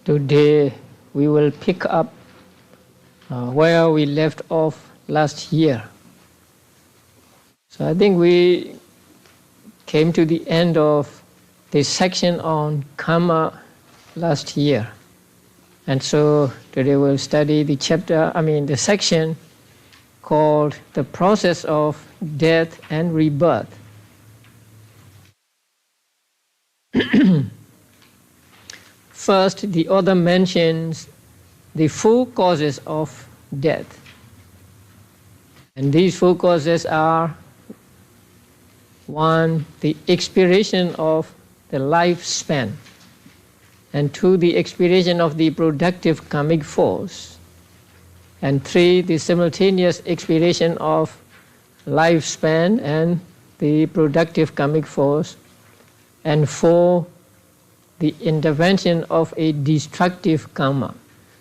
Today we will pick up where we left off last year. So I think we came to the end of the section on karma last year. And so today we'll study the the section called the process of death and rebirth. First, the author mentions the four causes of death. And these four causes are: 1, the expiration of the lifespan, and 2, the expiration of the productive karmic force, and 3, the simultaneous expiration of lifespan and the productive karmic force, and 4, the intervention of a destructive karma.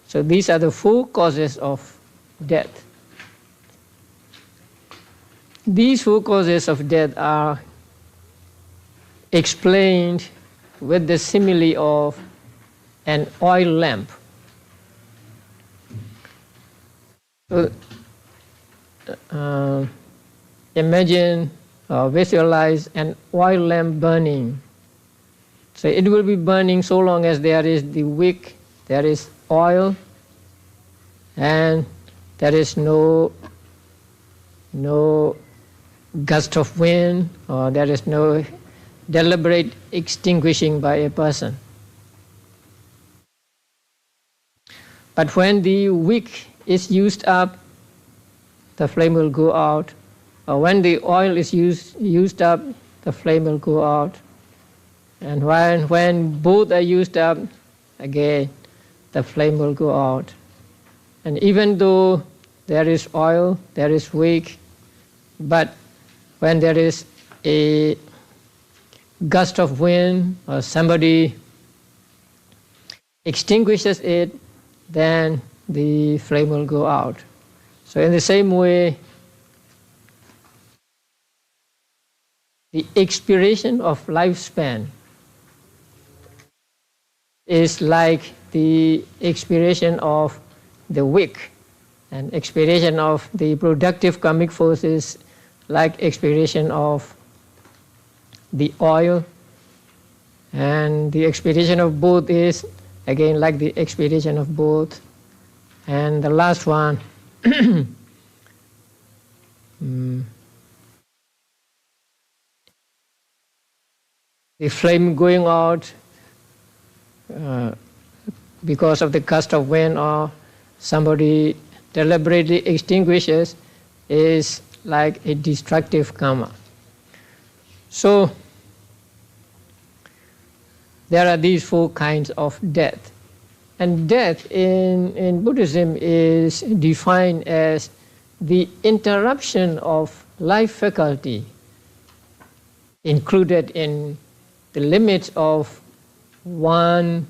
So these are the four causes of death. These four causes of death are explained with the simile of an oil lamp. So, imagine or visualize an oil lamp burning. So it will be burning so long as there is the wick, there is oil, and there is no gust of wind, or there is no deliberate extinguishing by a person. But when the wick is used up, the flame will go out. Or when the oil is used up, the flame will go out. And when both are used up, again, the flame will go out. And even though there is oil, there is wick, but when there is a gust of wind or somebody extinguishes it, then the flame will go out. So in the same way, the expiration of lifespan is like the expiration of the wick, and expiration of the productive karmic forces like expiration of the oil, and the expiration of both is again like the expiration of both. And the last one, the flame going out because of the gust of wind or somebody deliberately extinguishes, is like a destructive karma. So there are these four kinds of death. And death in Buddhism is defined as the interruption of life faculty included in the limits of one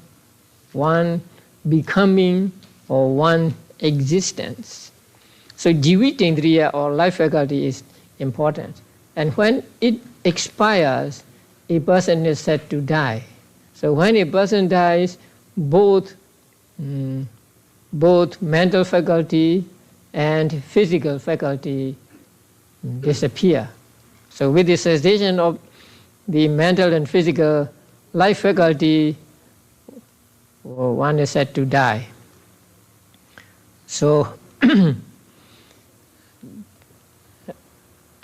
becoming or one existence. So jivitendriya or life faculty is important. And when it expires, a person is said to die. So when a person dies, both mental faculty and physical faculty disappear. So with the cessation of the mental and physical life faculty, one is said to die. So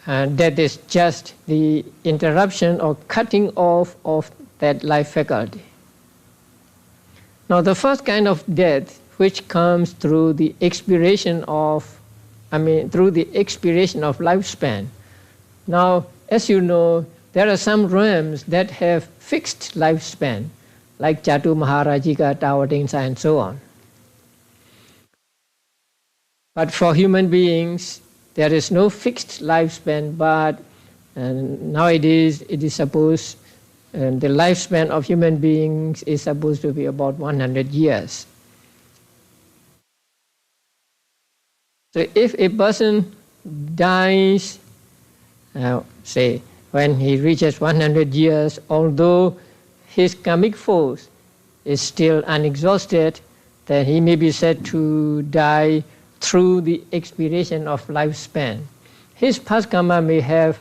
that is just the interruption or cutting off of that life faculty. Now the first kind of death, which comes through the expiration of lifespan. Now, as you know, there are some realms that have fixed lifespan, like Chatu Maharajika, Tawadingsa, and so on. But for human beings, there is no fixed lifespan, but nowadays it is supposed, the lifespan of human beings is supposed to be about 100 years. So if a person dies, say, when he reaches 100 years, although his karmic force is still unexhausted, then he may be said to die through the expiration of lifespan. His past karma may have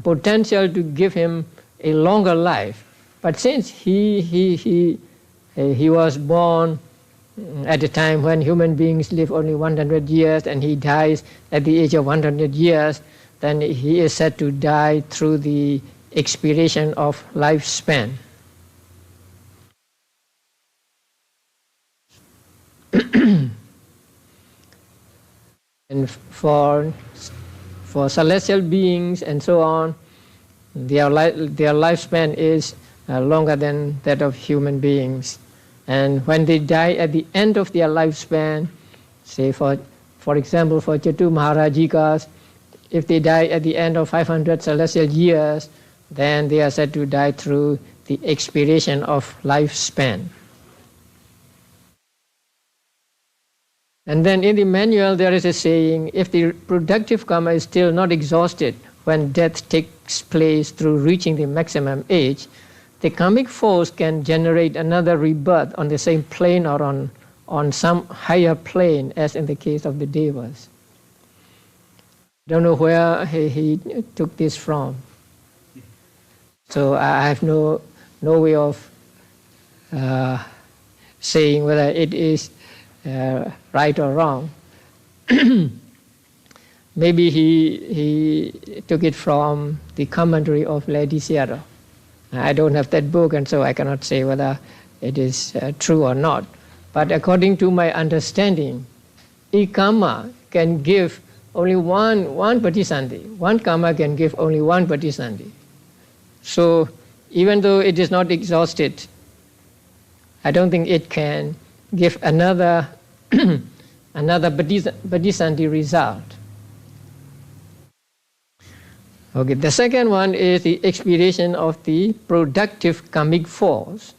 potential to give him a longer life, but since he was born at a time when human beings live only 100 years and he dies at the age of 100 years, then he is said to die through the expiration of lifespan. And for celestial beings and so on, their lifespan is longer than that of human beings. And when they die at the end of their lifespan, say for example for Chatu Maharajikas, if they die at the end of 500 celestial years, then they are said to die through the expiration of lifespan. And then in the manual there is a saying, if the productive karma is still not exhausted when death takes place through reaching the maximum age, the karmic force can generate another rebirth on the same plane or on some higher plane, as in the case of the Devas. Don't know where he took this from. So I have no way of saying whether it is right or wrong. Maybe he took it from the commentary of Lady Sayādaw. I don't have that book, and so I cannot say whether it is true or not. But according to my understanding, a karma can give only one patisandhi. One karma can give only one patisandhi. So even though it is not exhausted, I don't think it can give another patisandhi result. Okay, the second one is the expiration of the productive karmic force.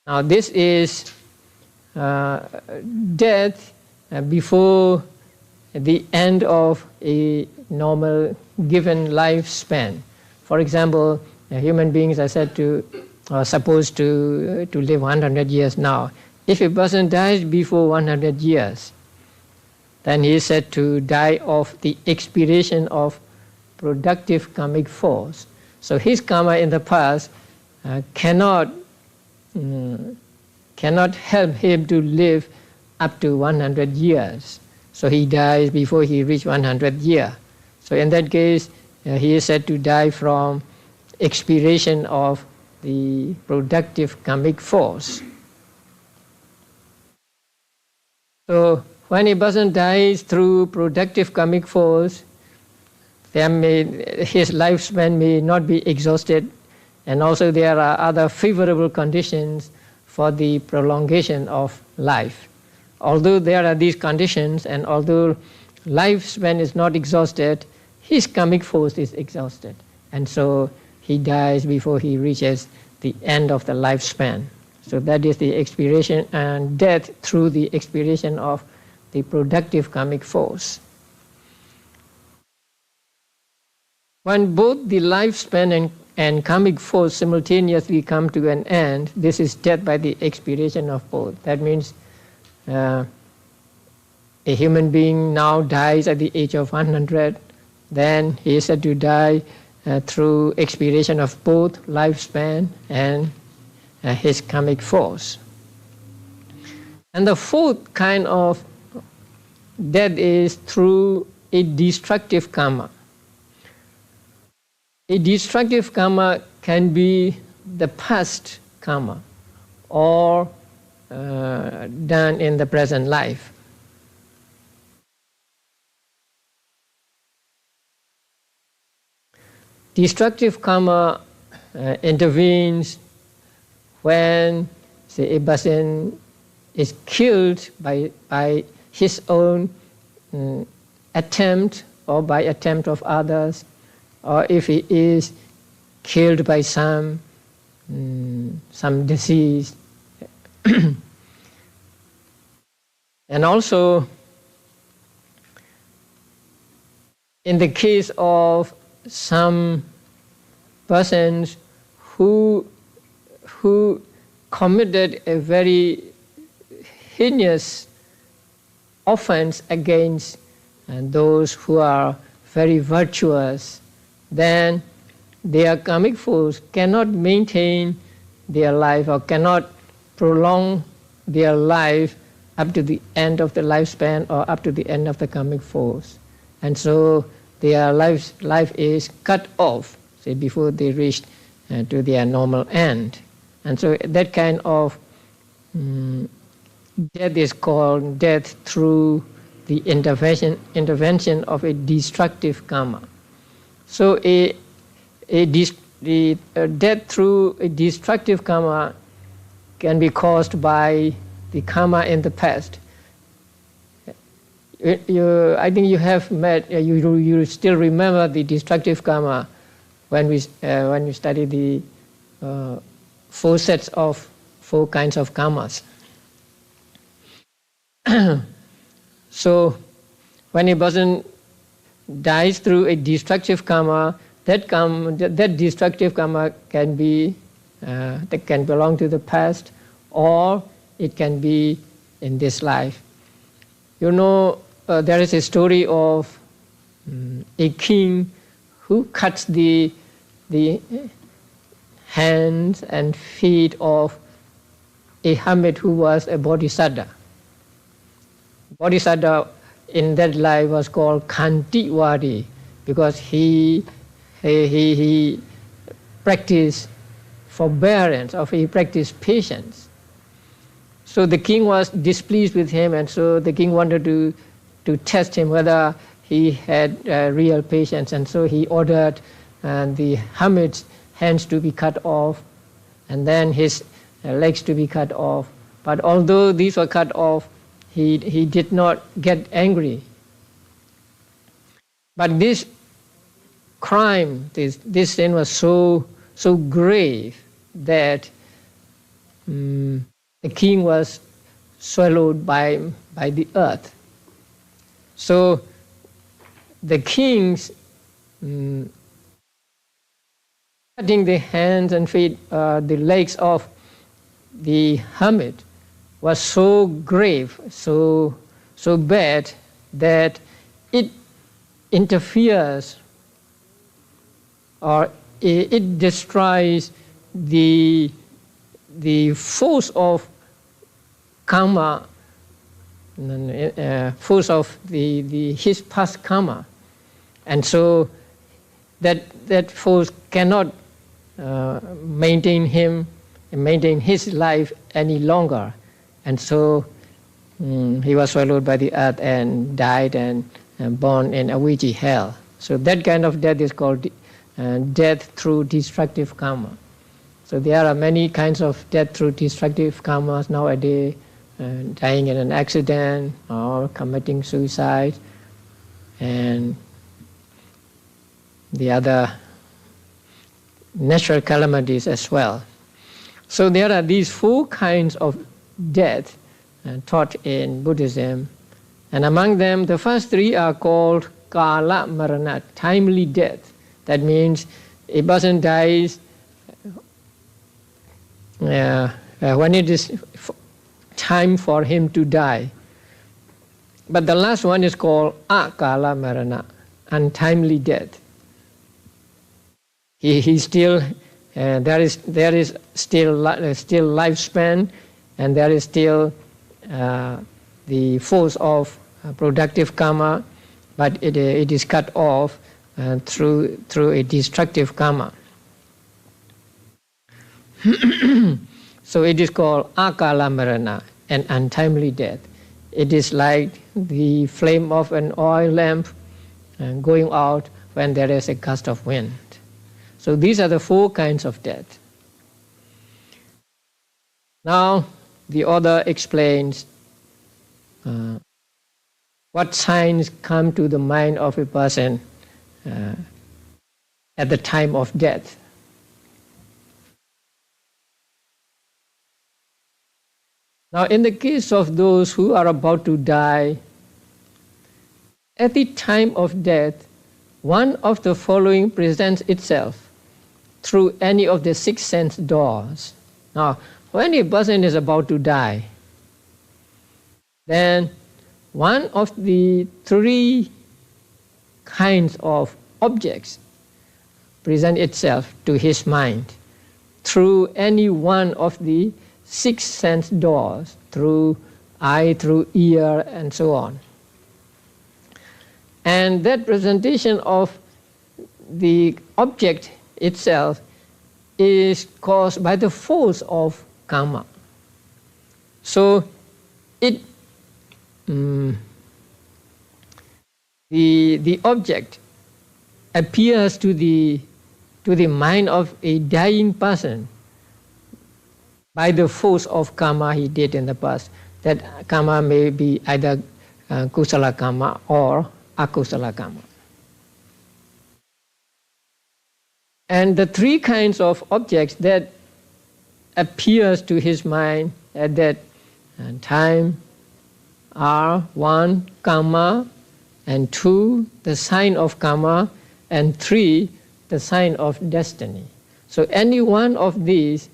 Now this is death before the end of a normal given lifespan. For example, human beings are supposed to live 100 years now. If a person dies before 100 years, then he is said to die of the expiration of productive karmic force. So his karma in the past cannot help him to live up to 100 years. So he dies before he reaches 100 years. So in that case, he is said to die from expiration of the productive karmic force. So when a person dies through productive karmic force, his lifespan may not be exhausted, and also there are other favorable conditions for the prolongation of life. Although there are these conditions, and although lifespan is not exhausted, his karmic force is exhausted, and so he dies before he reaches the end of the lifespan. So that is the expiration and death through the expiration of the productive karmic force. When both the lifespan and karmic force simultaneously come to an end, this is death by the expiration of both. That means a human being now dies at the age of 100, then he is said to die through expiration of both lifespan and his karmic force. And the fourth kind of death is through a destructive karma. A destructive karma can be the past karma or done in the present life. Destructive karma intervenes when, say, a person is killed by his own attempt or by attempt of others, or if he is killed by some disease, And also, in the case of some persons who committed a very heinous offense against those who are very virtuous, then their karmic force cannot maintain their life or cannot prolong their life up to the end of the lifespan or up to the end of the karmic force. And so their life is cut off, say, before they reach to their normal end. And so that kind of death is called death through the intervention of a destructive karma. So the death through a destructive karma can be caused by the karma in the past. I think you have met, you still remember the destructive karma when we study the 4 sets of 4 kinds of karmas. So when a person dies through a destructive karma, that destructive karma can be that can belong to the past, or it can be in this life. You know, there is a story of a king who cuts the hands and feet of a hermit who was a bodhisattva. Bodhisattva in that life was called Khantiwadi because he practiced forbearance, or he practiced patience. So the king was displeased with him, and so the king wanted to test him whether he had real patience, and so he ordered the hermit's hands to be cut off and then his legs to be cut off. But although these were cut off, he did not get angry. But this crime, this sin was so grave that the king was swallowed by the earth. So the king's cutting the hands and feet, the legs of the hermit was so grave, so bad that it interferes or it destroys the force of karma, force of his past karma, and so that force cannot maintain his life any longer, and so he was swallowed by the earth and died and born in Avijji hell. So that kind of death is called death through destructive karma. So there are many kinds of death through destructive karmas nowadays, dying in an accident or committing suicide, and the other natural calamities as well. So there are these 4 kinds of death taught in Buddhism, and among them the first 3 are called Kala Marana, timely death. That means a person dies when it is time for him to die. But the last one is called Akala Marana, untimely death. He still there is still lifespan, and there is still the force of productive karma, but it is cut off through a destructive karma. So it is called Akala Marana, an untimely death. It is like the flame of an oil lamp going out when there is a gust of wind. So these are the 4 kinds of death. Now the author explains what signs come to the mind of a person at the time of death. Now, in the case of those who are about to die, at the time of death, one of the following presents itself through any of the 6 sense doors. Now, when a person is about to die, then one of the 3 kinds of objects present itself to his mind through any one of the 6 sense doors, through eye, through ear, and so on. And that presentation of the object itself is caused by the force of karma. So it the object appears to the mind of a dying person by the force of karma he did in the past. That karma may be either kusala karma or akusala karma. And the 3 kinds of objects that appears to his mind at that time are 1, karma, and 2, the sign of karma, and 3, the sign of destiny. So any one of these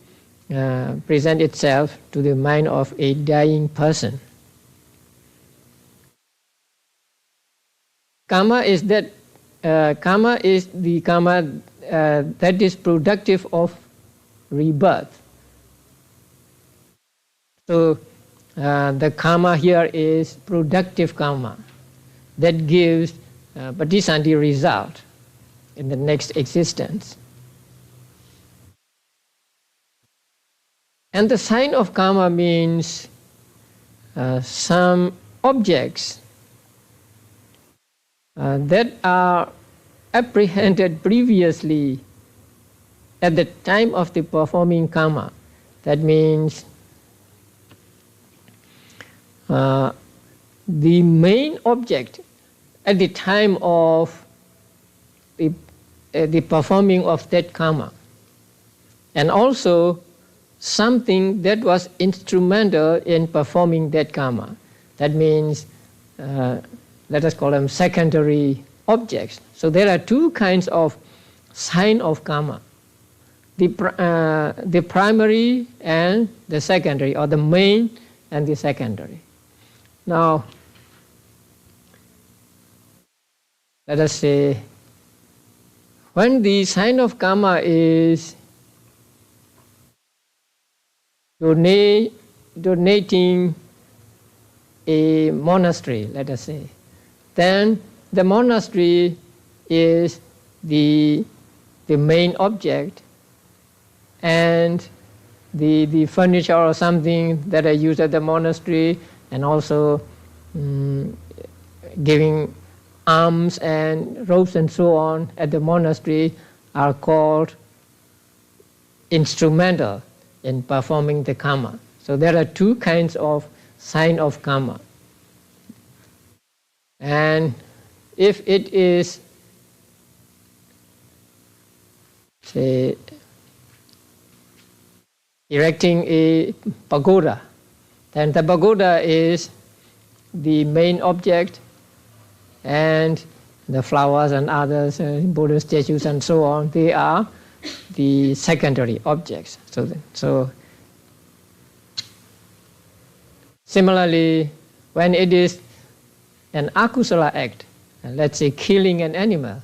present itself to the mind of a dying person. Karma is the karma that is productive of rebirth. So the karma here is productive karma that gives patisandhi result in the next existence. And the sign of karma means some objects that are apprehended previously at the time of the performing karma. That means the main object at the time of the performing of that karma, and also something that was instrumental in performing that karma. That means, let us call them secondary objects. So there are 2 kinds of sign of karma: the primary and the secondary, or the main and the secondary. Now, let us say, when the sign of karma is donating a monastery, let us say, then the monastery is the main object, and the furniture or something that are used at the monastery, and also giving alms and robes and so on at the monastery are called instrumental in performing the karma. So there are 2 kinds of sign of karma. And if it is, say, erecting a pagoda, then the pagoda is the main object, and the flowers and others, Buddha statues and so on, they are the secondary objects. So similarly, when it is an akusala act, let's say killing an animal,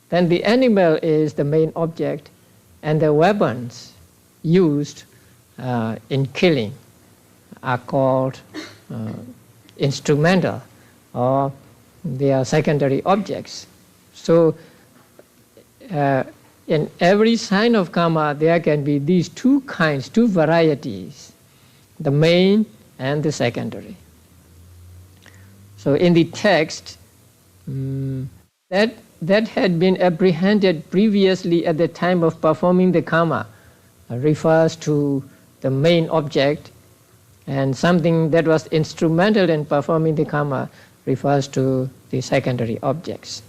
then the animal is the main object, and the weapons used in killing are called instrumental, or they are secondary objects. So in every sign of karma there can be these 2 kinds, 2 varieties, the main and the secondary. So in the text, that had been apprehended previously at the time of performing the karma refers to the main object, and something that was instrumental in performing the karma refers to the secondary objects.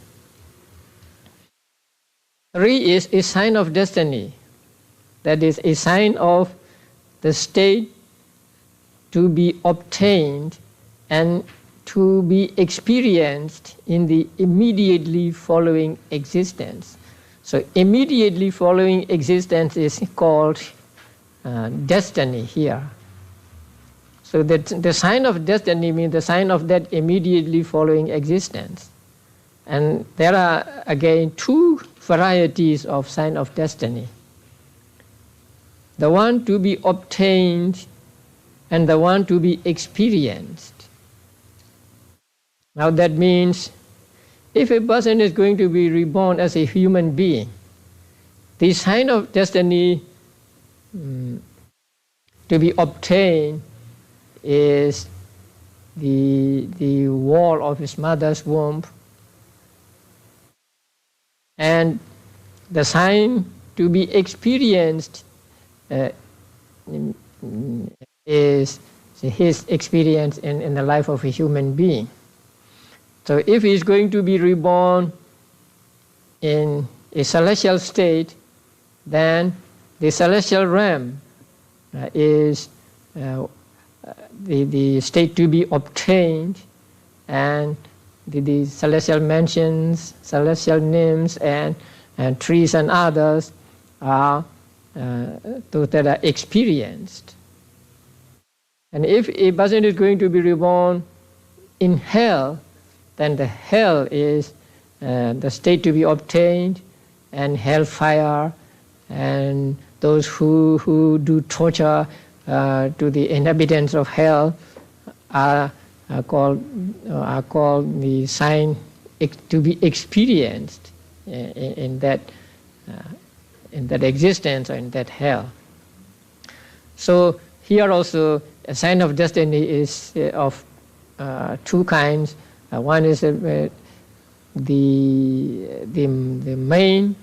3 is a sign of destiny, that is a sign of the state to be obtained and to be experienced in the immediately following existence. So immediately following existence is called destiny here. So that the sign of destiny means the sign of that immediately following existence. And there are again two varieties of sign of destiny. The one to be obtained and the one to be experienced. Now that means if a person is going to be reborn as a human being, the sign of destiny to be obtained is the wall of his mother's womb, and the sign to be experienced is his experience in the life of a human being. So if he is going to be reborn in a celestial state, then the celestial realm is the state to be obtained, and the celestial mansions, celestial nymphs, and trees and others are those that are experienced. And if a person is going to be reborn in hell, then the hell is the state to be obtained, and hellfire, and those who do torture to the inhabitants of hell are called the sign to be experienced in that existence or in that hell. So here also a sign of destiny is of two kinds. One is the main,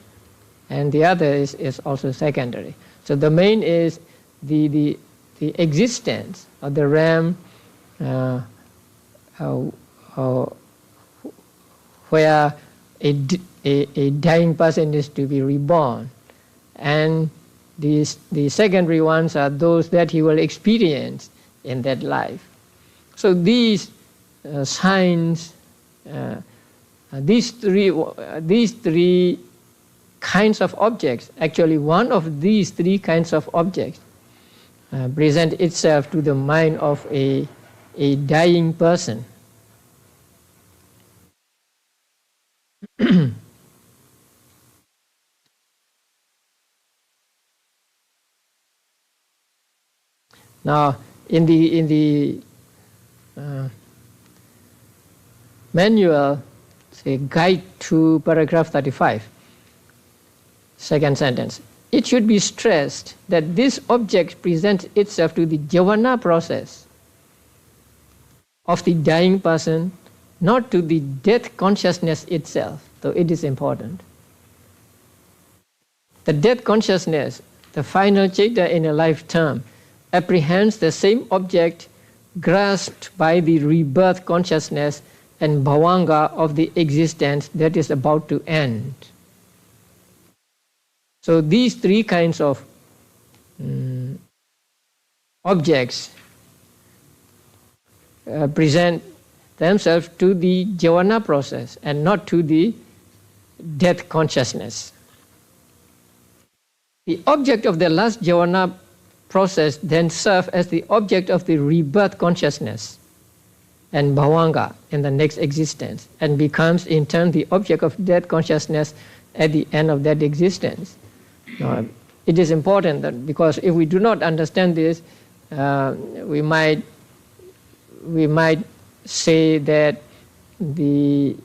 and the other is also secondary. So the main is the existence of the realm where a dying person is to be reborn, and the secondary ones are those that he will experience in that life. So these signs, these three kinds of objects, actually one of these three kinds of objects present itself to the mind of a dying person. Now, in the manual, say guide to paragraph 35, second sentence, it should be stressed that this object presents itself to the jhana process of the dying person, not to the death consciousness itself, though it is important. The death consciousness, the final citta in a lifetime, apprehends the same object grasped by the rebirth consciousness and bhavanga of the existence that is about to end. So these three kinds of objects present themselves to the jhana process and not to the death consciousness. The object of the last jhana process then serves as the object of the rebirth consciousness and bhavanga in the next existence, and becomes in turn the object of death consciousness at the end of that existence. Now, it is important that, because if we do not understand this, we might say that the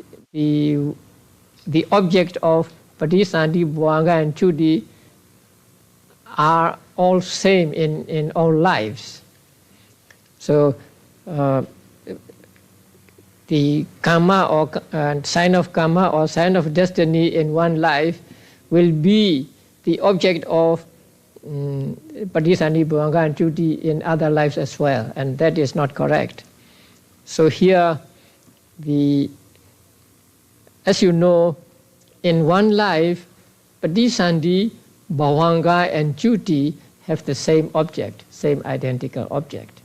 object of patisandhi, bhavanga, and chuti are all same in all lives. So the karma or sign of karma or sign of destiny in one life will be the object of patisandhi, bhavanga, and chuti in other lives as well, and that is not correct. So here, as you know, in one life, patisandhi, bhavanga, and chuti have the same object, same identical object.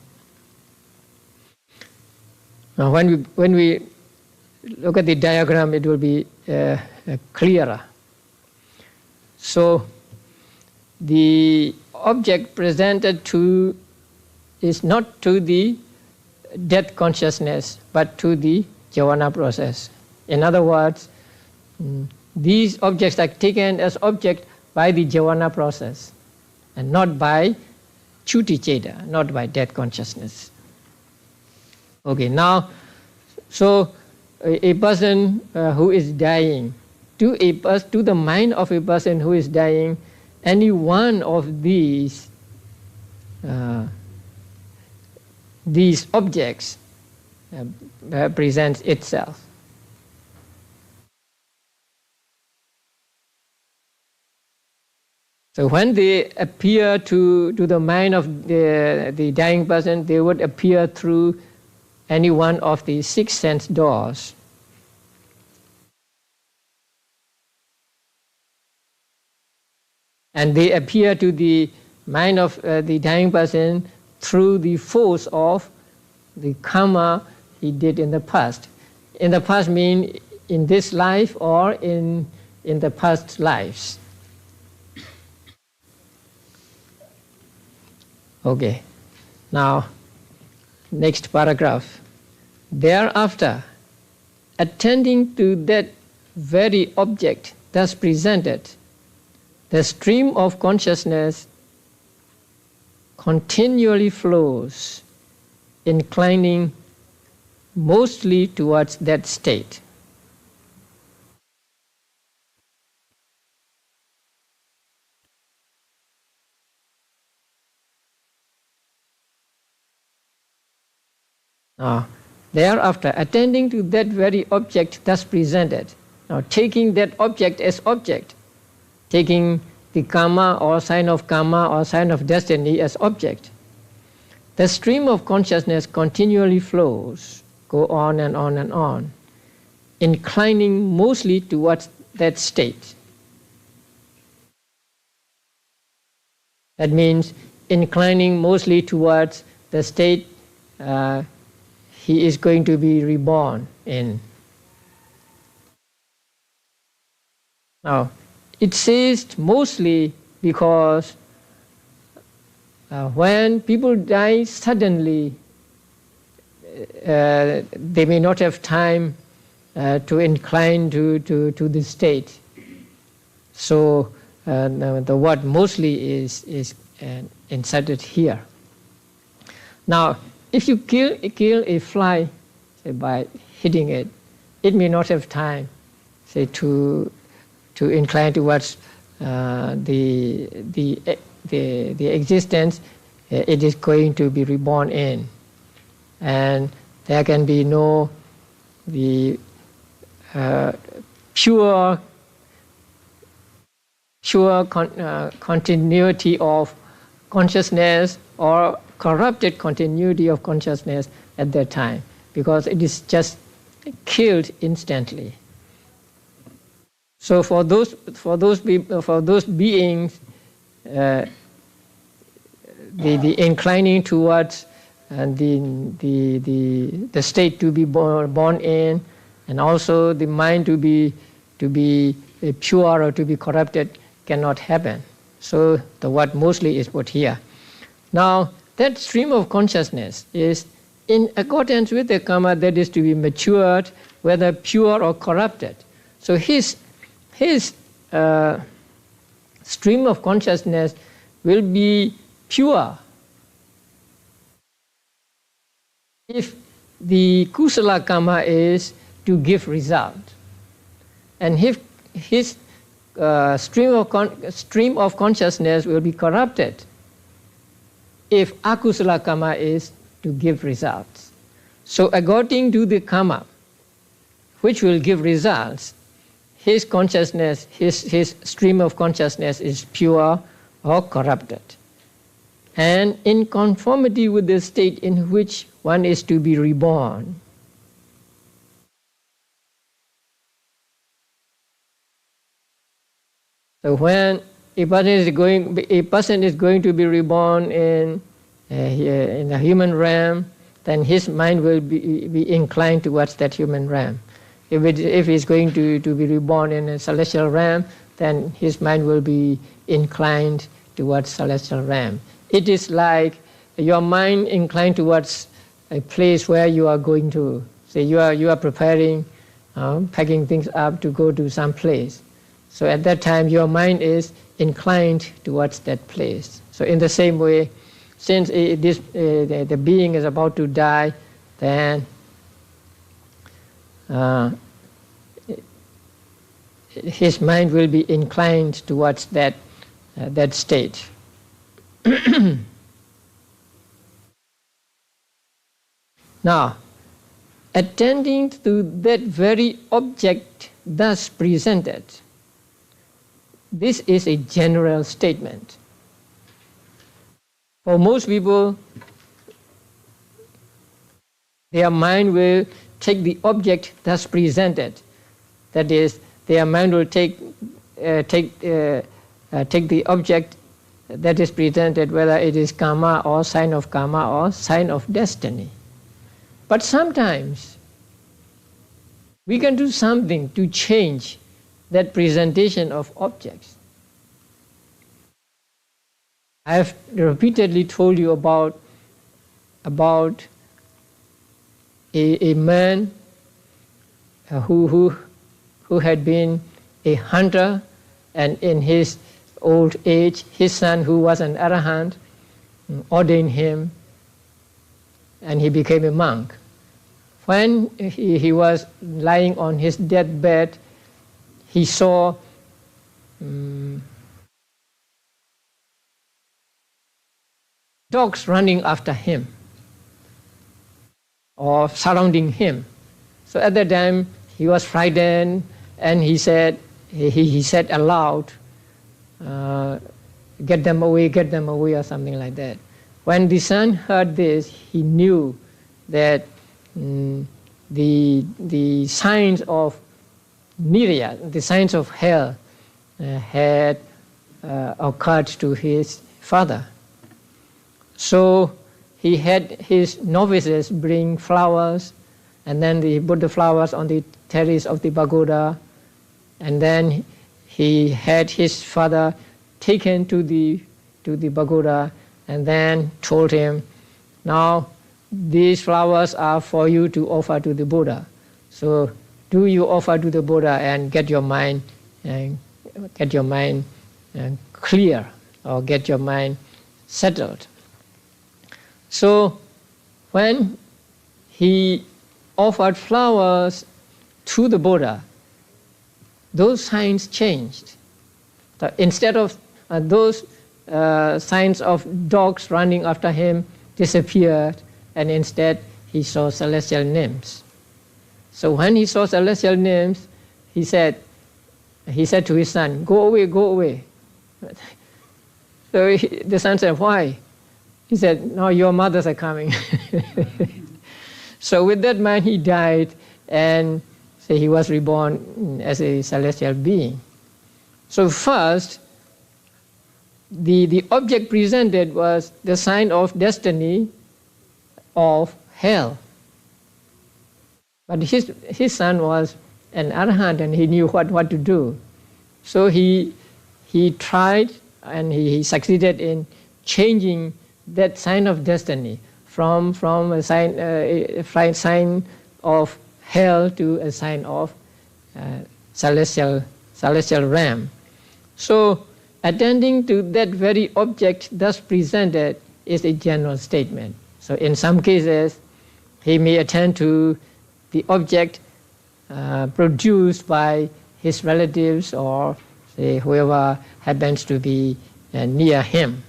Now when we look at the diagram, it will be clearer. So the object presented to is not to the death consciousness, but to the jhana process. In other words, these objects are taken as object by the jhana process, and not by chuti cheda, not by death consciousness. Okay, now, so a person who is dying, to the mind of a person who is dying, any one of these objects presents itself. So when they appear to the mind of the dying person, they would appear through any one of the 6 sense doors. And they appear to the mind of the dying person through the force of the karma he did in the past. In the past mean in this life or in the past lives. Okay, now next paragraph. Thereafter, attending to that very object thus presented, the stream of consciousness continually flows, inclining mostly towards that state. Now, thereafter, attending to that very object thus presented, now taking that object as object, taking the karma or sign of karma or sign of destiny as object, the stream of consciousness continually flows, go on and on and on, inclining mostly towards that state. That means inclining mostly towards the state he is going to be reborn in. Now, it says mostly because when people die suddenly, they may not have time to incline to the state. So the word mostly is inserted here. Now, if you kill a fly, say by hitting it, it may not have time, say to incline towards the existence it is going to be reborn in, and there can be no pure continuity of consciousness or corrupted continuity of consciousness at that time, because it is just killed instantly. So for those beings, the inclining towards the state to be born in, and also the mind to be pure or to be corrupted cannot happen. So the word mostly is put here. Now, that stream of consciousness is in accordance with the karma that is to be matured, whether pure or corrupted. So his stream of consciousness will be pure if the kusala karma is to give result, and if his stream of consciousness will be corrupted if akusala karma is to give results. So according to the karma which will give results, his consciousness, his stream of consciousness is pure or corrupted, and in conformity with the state in which one is to be reborn. So when a person is going to be reborn in the human realm, then his mind will be inclined towards that human realm. If he's going to be reborn in a celestial realm, then his mind will be inclined towards celestial realm. It is like your mind inclined towards a place where you are going to. Say you are preparing, packing things up to go to some place. So at that time, your mind is inclined towards that place. So in the same way, since the being is about to die, then his mind will be inclined towards that state. Now, attending to that very object thus presented, this is a general statement. For most people, their mind will take the object thus presented. That is, their mind will take the object that is presented, whether it is karma or sign of karma or sign of destiny. But sometimes we can do something to change that presentation of objects. I have repeatedly told you about a man who had been a hunter, and in his old age, his son, who was an arahant, ordained him, and he became a monk. When he was lying on his deathbed, he saw dogs running after him or surrounding him. So at that time, he was frightened, and he said aloud, get them away, or something like that. When the son heard this, he knew that the signs of nirya, the signs of hell, had occurred to his father. So he had his novices bring flowers, and then he put the flowers on the terrace of the pagoda, and then he had his father taken to the pagoda, and then told him, now these flowers are for you to offer to the Buddha. So do you offer to the Buddha and get your mind clear, or get your mind settled. So when he offered flowers to the Buddha, those signs changed. So instead of those signs of dogs running after him disappeared, and instead he saw celestial nymphs. So when he saw celestial nymphs, he said to his son, go away, go away. So the son said, why? He said, no, your mothers are coming. So with that man he died, and he was reborn as a celestial being. So first, the object presented was the sign of destiny of hell. But his son was an arahant, and he knew what to do. So he tried, and he succeeded in changing that sign of destiny from a sign of hell to a sign of celestial realm. So attending to that very object thus presented is a general statement. So in some cases, he may attend to the object produced by his relatives, or say whoever happens to be near him.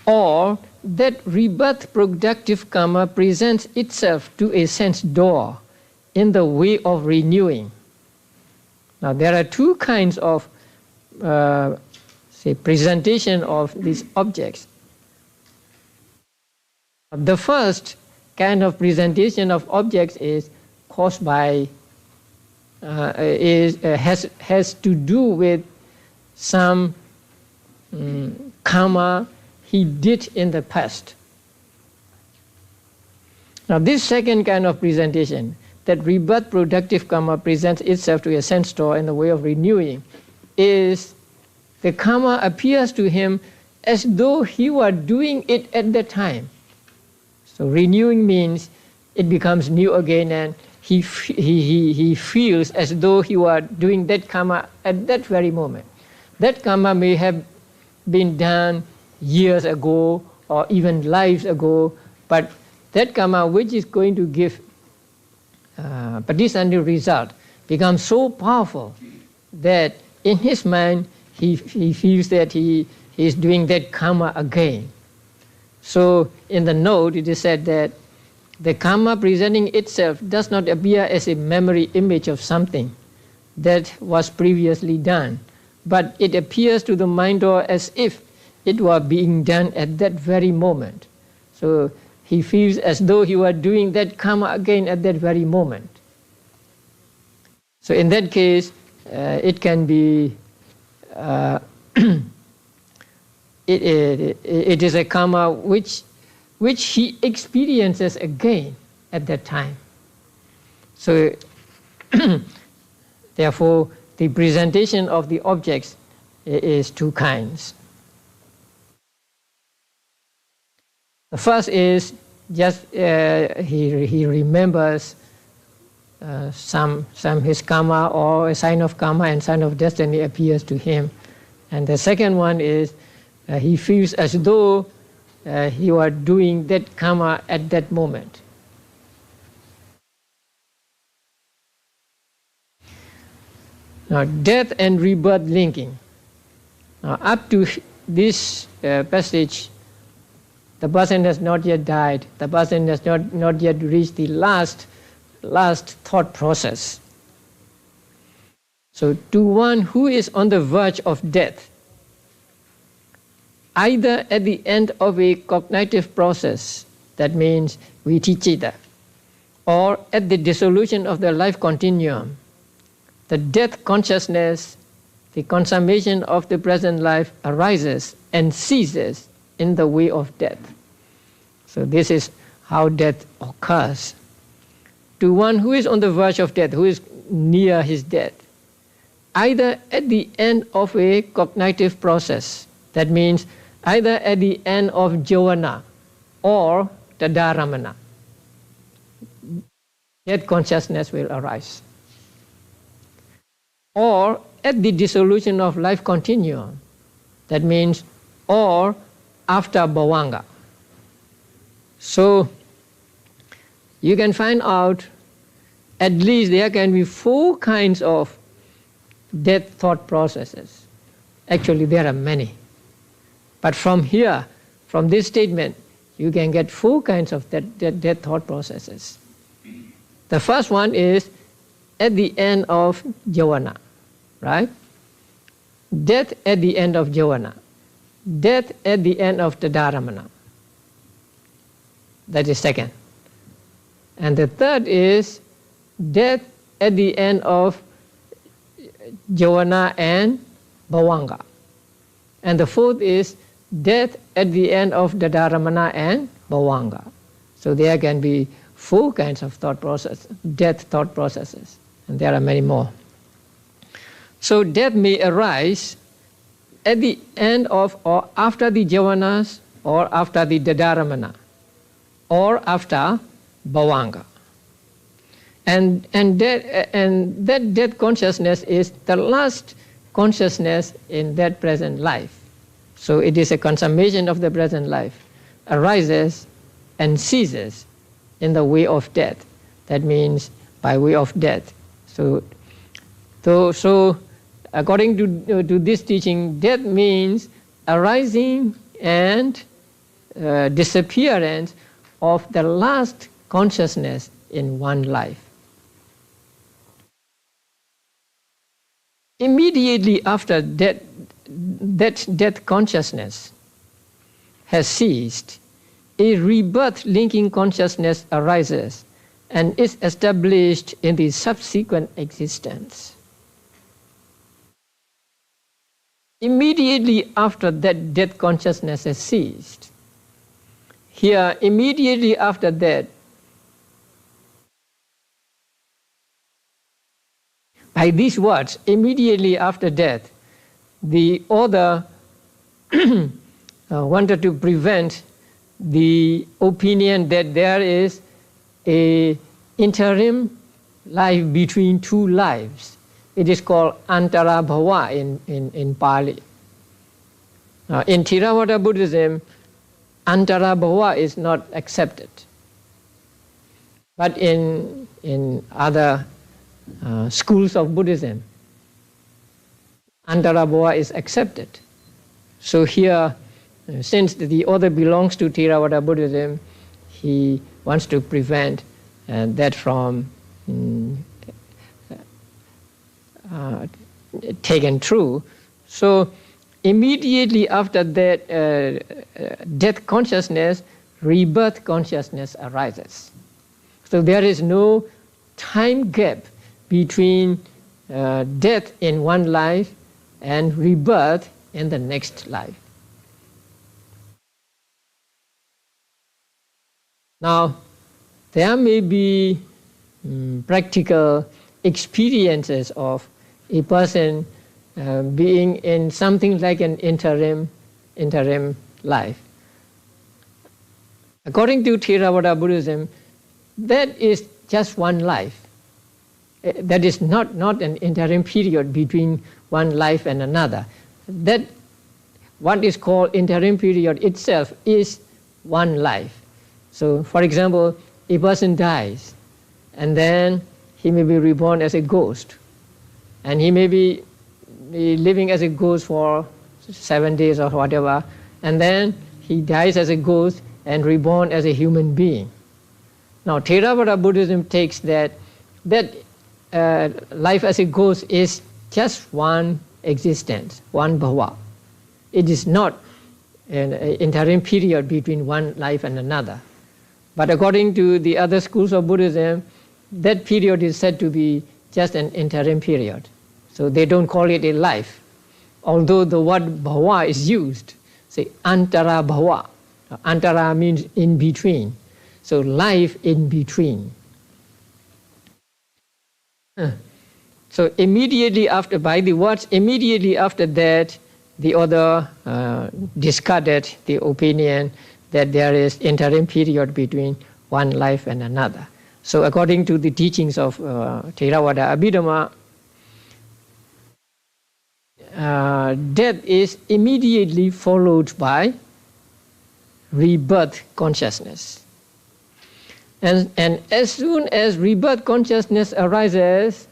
Or that rebirth productive karma presents itself to a sense door in the way of renewing. Now there are two kinds of presentation of these objects. The first kind of presentation of objects is caused by has to do with some karma he did in the past. Now this second kind of presentation, that rebirth productive karma presents itself to a sense store in the way of renewing, is the karma appears to him as though he were doing it at that time. So renewing means it becomes new again, and he feels as though he were doing that karma at that very moment. That karma may have been done years ago or even lives ago, but that karma which is going to give patisandhi result becomes so powerful that in his mind he feels that he is doing that karma again. So in the note it is said that the karma presenting itself does not appear as a memory image of something that was previously done, but it appears to the mind door as if it were being done at that very moment. So he feels as though he were doing that karma again at that very moment. So in that case, it can be, it is a karma which he experiences again at that time. So therefore, the presentation of the objects is two kinds. The first is just he remembers some his karma, or a sign of karma and sign of destiny appears to him. And the second one is he feels as though he were doing that karma at that moment. Now, death and rebirth linking. Now, up to this passage, the person has not yet died. The person has not yet reached the last thought process. So, to one who is on the verge of death, either at the end of a cognitive process, that means viticita, or at the dissolution of the life continuum, the death consciousness, the consummation of the present life arises and ceases in the way of death. So this is how death occurs. To one who is on the verge of death, who is near his death, either at the end of a cognitive process, that means either at the end of jhana or tadaramana, death consciousness will arise. Or at the dissolution of life continuum, that means or after bhavanga. So you can find out at least there can be 4 kinds of death thought processes. Actually there are many. But from here, from this statement, you can get 4 kinds of death thought processes. The first one is at the end of jhana, right? Death at the end of jhana. Death at the end of tadaramana. That is second. And the third is death at the end of jhana and bhavanga. And the fourth is death at the end of tadaramana and bhavanga. So there can be 4 kinds of thought process, death thought processes, and there are many more. So death may arise at the end of or after the jhanas or after the tadaramana or after bhavanga. And that death consciousness is the last consciousness in that present life. So it is a consummation of the present life, arises and ceases in the way of death. That means by way of death. So according to this teaching, death means arising and disappearance of the last consciousness in one life. Immediately after that death consciousness has ceased, a rebirth linking consciousness arises and is established in the subsequent existence. Immediately after that, death consciousness has ceased. Here, immediately after that, by these words, immediately after death, the author wanted to prevent the opinion that there is an interim life between two lives. It is called antara bhava in Pali. In Theravada Buddhism, antara bhava is not accepted. But in other schools of Buddhism, antara bhava is accepted. So here, since the author belongs to Theravada Buddhism, he wants to prevent that from taken true. So immediately after that death consciousness, rebirth consciousness arises. So there is no time gap between death in one life and rebirth in the next life. Now, there may be practical experiences of a person being in something like an interim life. According to Theravada Buddhism, that is just one life. That is not an interim period between one life and another. That what is called interim period itself is one life. So, for example, a person dies, and then he may be reborn as a ghost, and he may be living as a ghost for 7 days or whatever, and then he dies as a ghost and reborn as a human being. Now, Theravada Buddhism takes that life as a ghost is just one existence, one bhava. It is not an interim period between one life and another. But according to the other schools of Buddhism, that period is said to be just an interim period. So they don't call it a life. Although the word bhava is used, say antara bhava. Antara means in between. So life in between. So immediately after, by the words, immediately after that, the author discarded the opinion that there is interim period between one life and another. So according to the teachings of Theravada Abhidhamma, death is immediately followed by rebirth consciousness. And as soon as rebirth consciousness arises,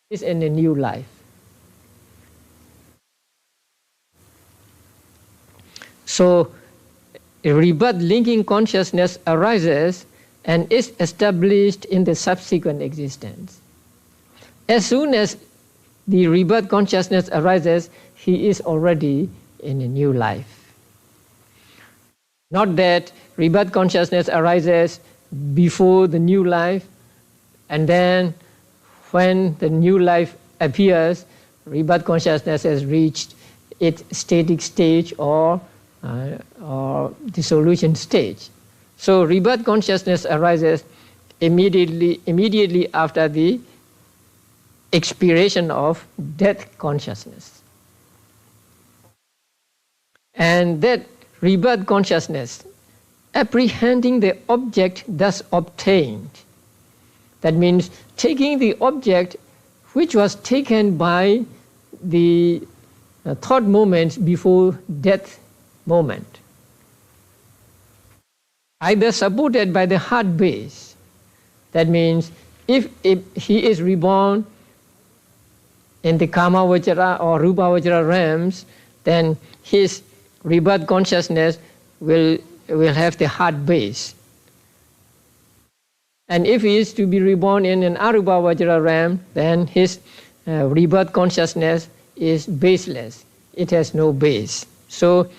is in a new life. So, a rebirth linking consciousness arises and is established in the subsequent existence. As soon as the rebirth consciousness arises, he is already in a new life. Not that rebirth consciousness arises before the new life, and then when the new life appears, rebirth consciousness has reached its static stage or dissolution stage. So rebirth consciousness arises immediately after the expiration of death consciousness. And that rebirth consciousness, apprehending the object thus obtained, that means taking the object which was taken by the thought moments before death moment, either supported by the heart base. That means if he is reborn in the Kama Vajra or Rupa Vajra realms, then his rebirth consciousness will have the heart base. And if he is to be reborn in an Arupa Vajra realm, then his rebirth consciousness is baseless. It has no base. So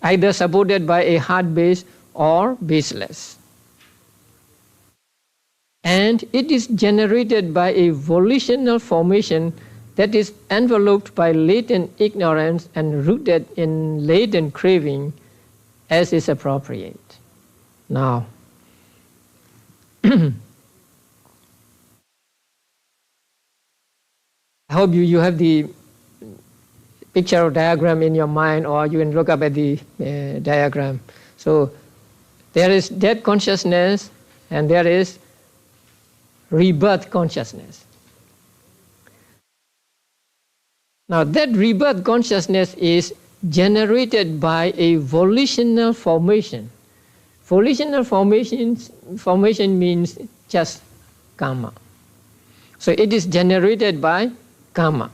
either supported by a heart base or baseless. And it is generated by a volitional formation that is enveloped by latent ignorance and rooted in latent craving as is appropriate. Now, I hope you have the picture or diagram in your mind, or you can look up at the diagram. So there is death consciousness and there is rebirth consciousness. Now that rebirth consciousness is generated by a volitional formation. Volitional formation means just karma. So it is generated by karma.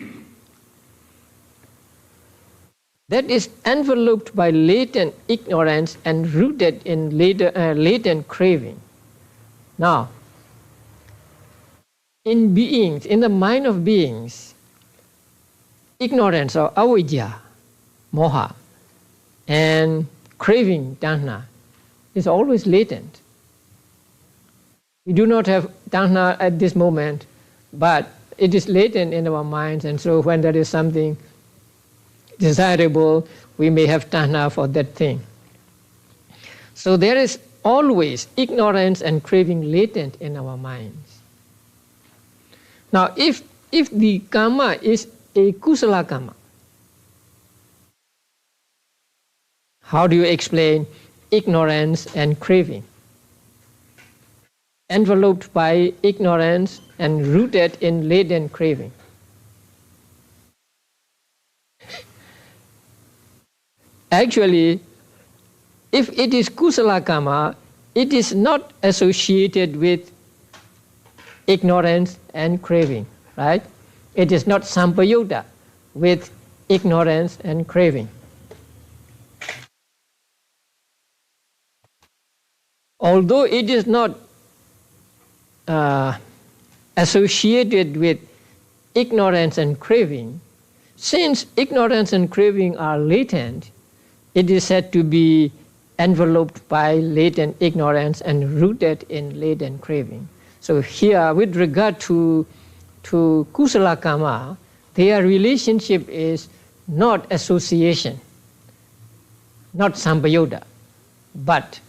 That is enveloped by latent ignorance and rooted in latent craving. Now, in beings, in the mind of beings, ignorance or avidya, moha, and craving, tanha, is always latent. We do not have tanha at this moment, but it is latent in our minds, and so when there is something desirable, we may have tanha for that thing. So there is always ignorance and craving latent in our minds. Now, if the karma is a kusala karma, how do you explain ignorance and craving? Enveloped by ignorance and rooted in latent craving. Actually, if it is kusala karma, it is not associated with ignorance and craving, right? It is not sampayutta with ignorance and craving. Although it is not associated with ignorance and craving, since ignorance and craving are latent, it is said to be enveloped by latent ignorance and rooted in latent craving. So here, with regard to kusala karma, their relationship is not association, not sampayutta, but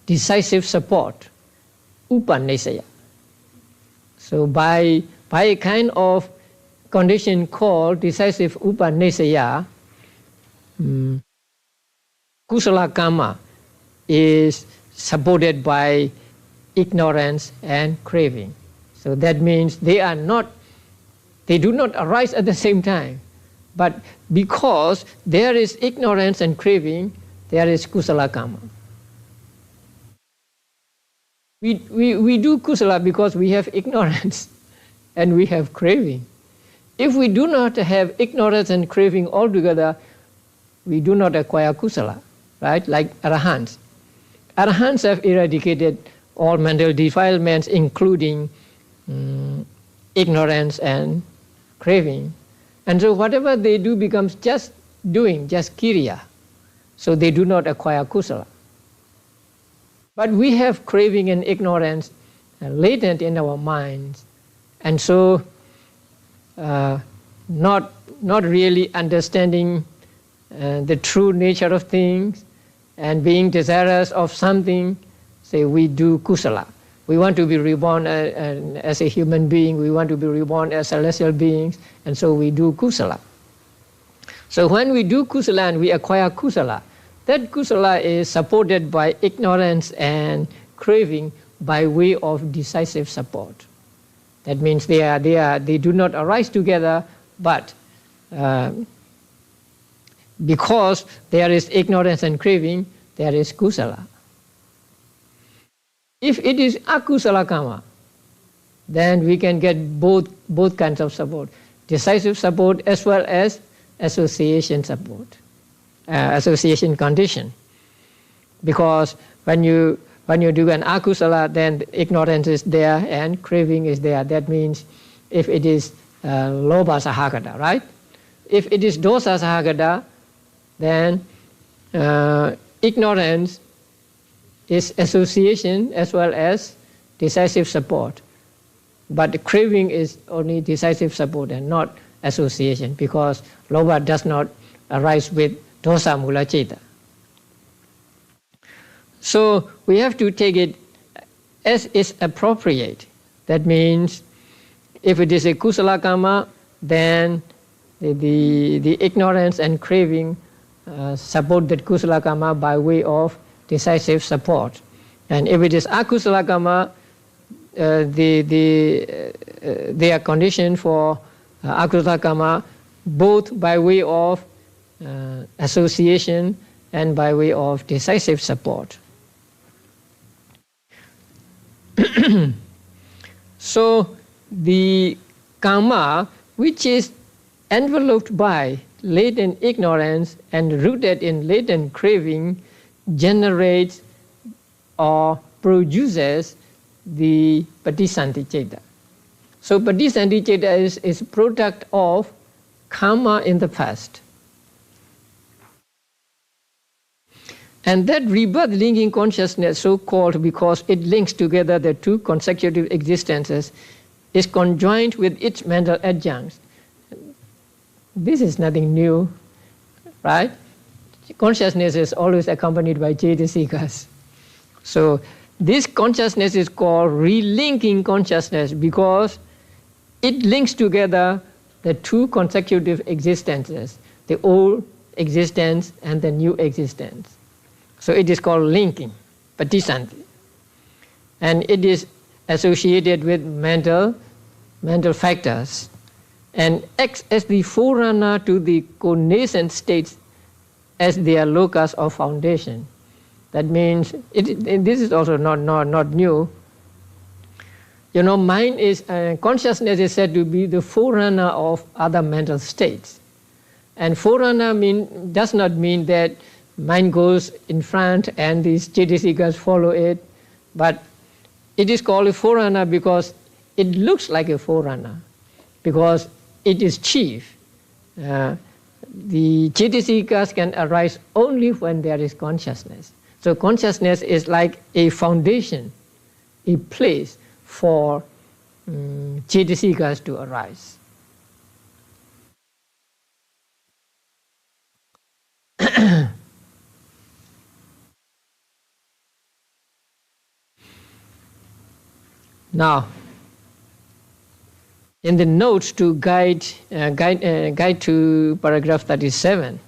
decisive support, upanisaya. So by a kind of condition called decisive upanisaya, kusala karma is supported by ignorance and craving. So that means they do not arise at the same time. But because there is ignorance and craving, there is kusala karma. We do kusala because we have ignorance and we have craving. If we do not have ignorance and craving altogether, we do not acquire kusala, right? Like arahants. Arahants have eradicated all mental defilements, including ignorance and craving. And so whatever they do becomes just doing, just kiriya. So they do not acquire kusala. But we have craving and ignorance latent in our minds, and so not really understanding the true nature of things and being desirous of something, say we do kusala. We want to be reborn as a human being, we want to be reborn as celestial beings, and so we do kusala. So when we do kusala and we acquire kusala, that kusala is supported by ignorance and craving by way of decisive support. That means they do not arise together, but because there is ignorance and craving, there is kusala. If it is akusala karma, then we can get both kinds of support, decisive support as well as association support. Association condition, because when you do an akusala, then ignorance is there and craving is there. That means if it is lobha sahagata, right? If it is dosa sahagata, then ignorance is association as well as decisive support. But the craving is only decisive support and not association, because lobha does not arise with dosa mula citta. So we have to take it as is appropriate. That means if it is a kusala karma, then the ignorance and craving support that kusala karma by way of decisive support. And if it is akusala karma, they are conditioned for akusala karma both by way of association and by way of decisive support. So the karma which is enveloped by latent ignorance and rooted in latent craving generates or produces the patisanti citta. So patisanti citta is a product of karma in the past. And that rebirth linking consciousness, so called because it links together the two consecutive existences, is conjoined with its mental adjuncts. This is nothing new, right? Consciousness is always accompanied by cetasikas. So this consciousness is called relinking consciousness because it links together the two consecutive existences, the old existence and the new existence. So it is called linking, patisanti. And it is associated with mental factors and acts as the forerunner to the connascent states as their locus of foundation. That means, this is also not new. You know, mind is, consciousness is said to be the forerunner of other mental states. And forerunner does not mean that mind goes in front and these cetasikas follow it, but it is called a forerunner because it looks like a forerunner, because it is chief. The cetasikas can arise only when there is consciousness. So consciousness is like a foundation, a place for cetasikas to arise. Now, in the notes to guide to paragraph 37,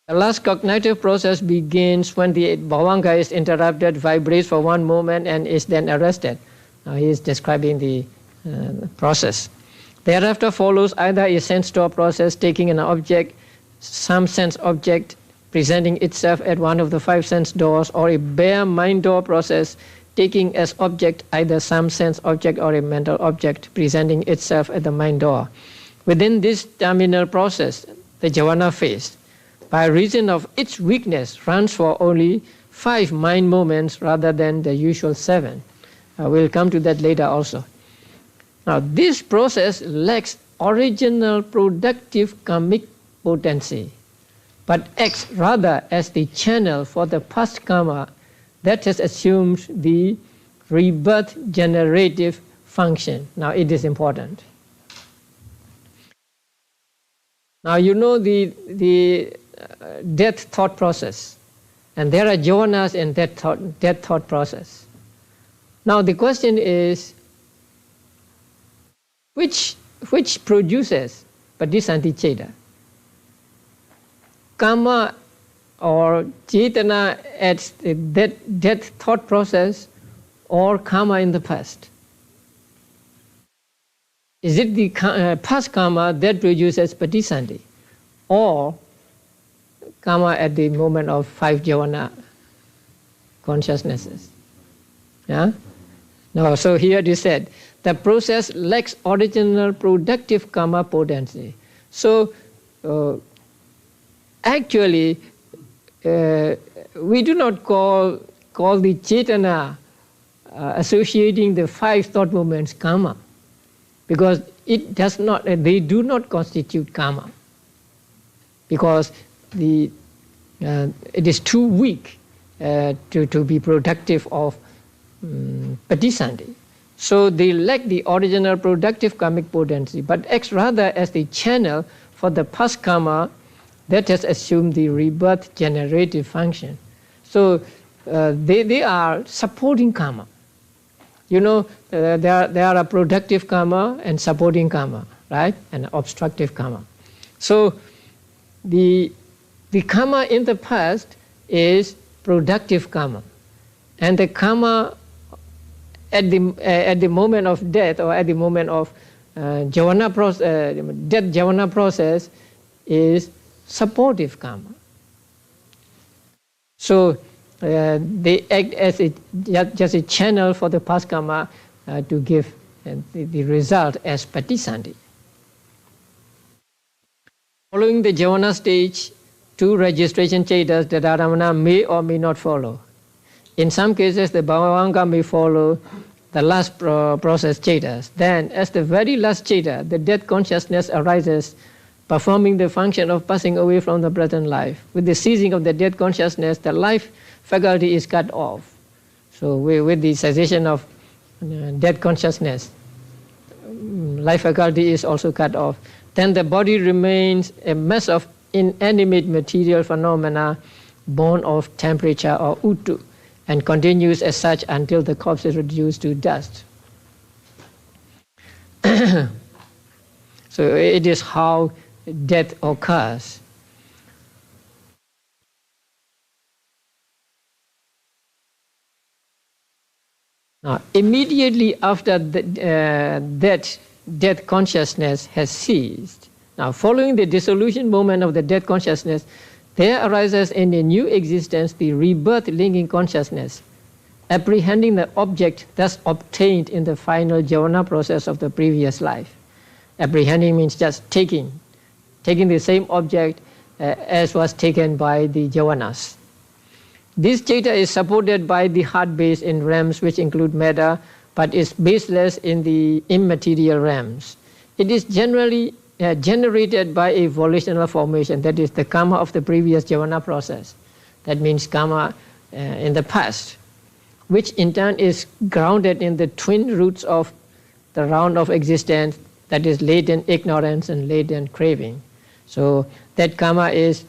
the last cognitive process begins when the bhavanga is interrupted, vibrates for one moment, and is then arrested. Now he is describing the process. Thereafter follows either a sense door process taking an object, some sense object, presenting itself at one of the 5 sense doors, or a bare mind door process taking as object either some sense object or a mental object presenting itself at the mind door. Within this terminal process, the jhana phase, by reason of its weakness, runs for only 5 mind moments rather than the usual 7. We'll come to that later also. Now, this process lacks original productive karmic potency, but acts rather as the channel for the past karma that has assumed the rebirth generative function. Now it is important. Now you know the death thought process, and there are jhanas in death thought process. Now the question is, which produces patisanti citta? Karma or cetana at the death thought process, or karma in the past? Is it the past karma that produces patisanti, or karma at the moment of 5 jhana consciousnesses? Yeah? No, so here it is said, the process lacks original productive karma potency. So actually, we do not call the cetana associating the 5 thought movements karma, because it does not. They do not constitute karma, because it is too weak to be productive of Patisandhi. So they lack the original productive karmic potency, but acts rather as the channel for the past karma that has assumed the rebirth generative function. So they are supporting karma. You know, there are a productive karma and supporting karma, right? And obstructive karma. So the karma in the past is productive karma, and the karma at the moment of death, or at the moment of death javana process, is supportive karma. So they act as just a channel for the past karma to give the result as patisandhi. Following the javana stage, 2 registration chetas, the dharamana, may or may not follow. In some cases, the bhavanga may follow the last process chetas. Then, as the very last cheta, the death consciousness arises, performing the function of passing away from the present life. With the ceasing of the death consciousness, the life faculty is cut off. So, with the cessation of death consciousness, life faculty is also cut off. Then the body remains a mass of inanimate material phenomena born of temperature or uttu, and continues as such until the corpse is reduced to dust. So it is how death occurs. Now, immediately after that death consciousness has ceased, now following the dissolution moment of the death consciousness, there arises in a new existence the rebirth linking consciousness, apprehending the object thus obtained in the final javana process of the previous life. Apprehending means just taking the same object as was taken by the javanas. This cheta is supported by the heart base in realms which include metta, but is baseless in the immaterial realms. It is generally generated by a volitional formation, that is the karma of the previous javana process. That means karma in the past, which in turn is grounded in the twin roots of the round of existence, that is latent ignorance and latent craving. So that karma is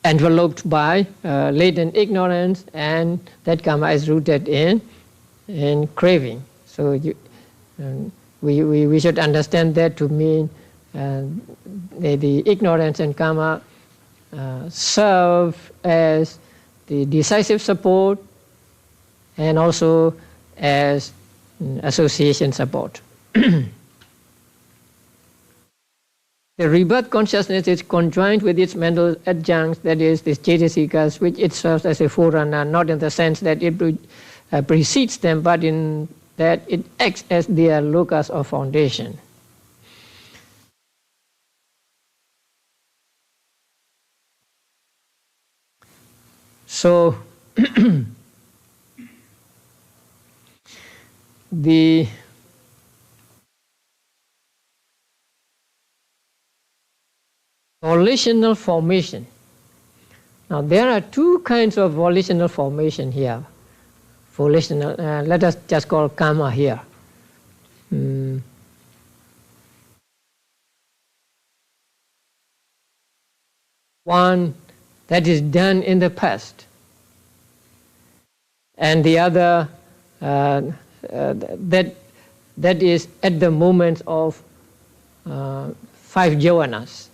enveloped by latent ignorance, and that karma is rooted in craving. So we should understand that to mean the ignorance and karma serve as the decisive support and also as association support. The rebirth consciousness is conjoined with its mental adjuncts, that is, the cetasikas, which it serves as a forerunner, not in the sense that it precedes them, but in that it acts as their locus or foundation. So, the volitional formation. Now, there are 2 kinds of volitional formation here. Volitional, let us just call karma here. One that is done in the past, and the other that is at the moment of 5 javanas.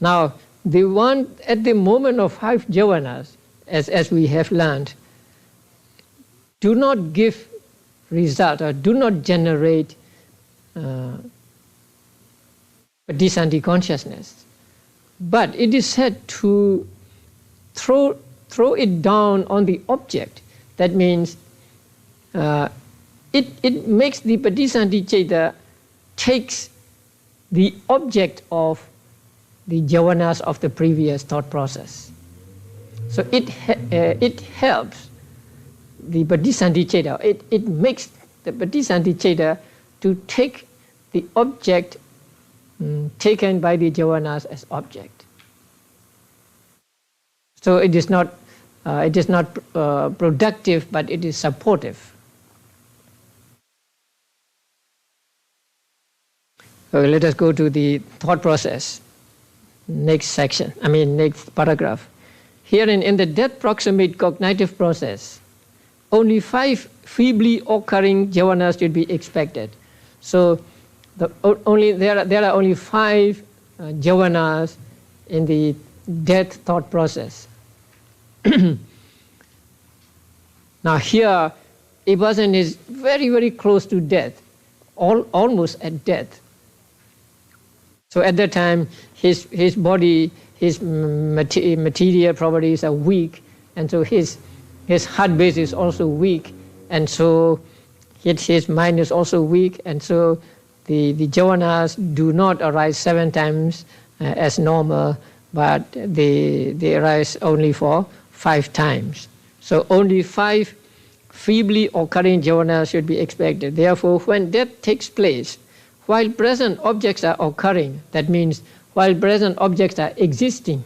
Now, the one at the moment of 5 javanas, as we have learned, do not give result or do not generate patisandhi consciousness. But it is said to throw it down on the object. That means it makes the patisandhi cheta takes the object of the javanas of the previous thought process. So it helps the patisandhi cheta. It makes the patisandhi cheta to take the object taken by the javanas as object. So it is not productive, but it is supportive. Okay, let us go to the thought process. Next section, next paragraph. Herein, in the death proximate cognitive process, only 5 feebly occurring javanas should be expected. So there are only 5 javanas in the death thought process. Now here, a person is very, very close to death, almost at death. So at that time, his body, his material properties are weak, and so his heart base is also weak, and so his mind is also weak, and so the javanas do not arise 7 times as normal, but they arise only for 5 times. So only 5 feebly occurring javanas should be expected. Therefore, when death takes place, while present objects are occurring, that means while present objects are existing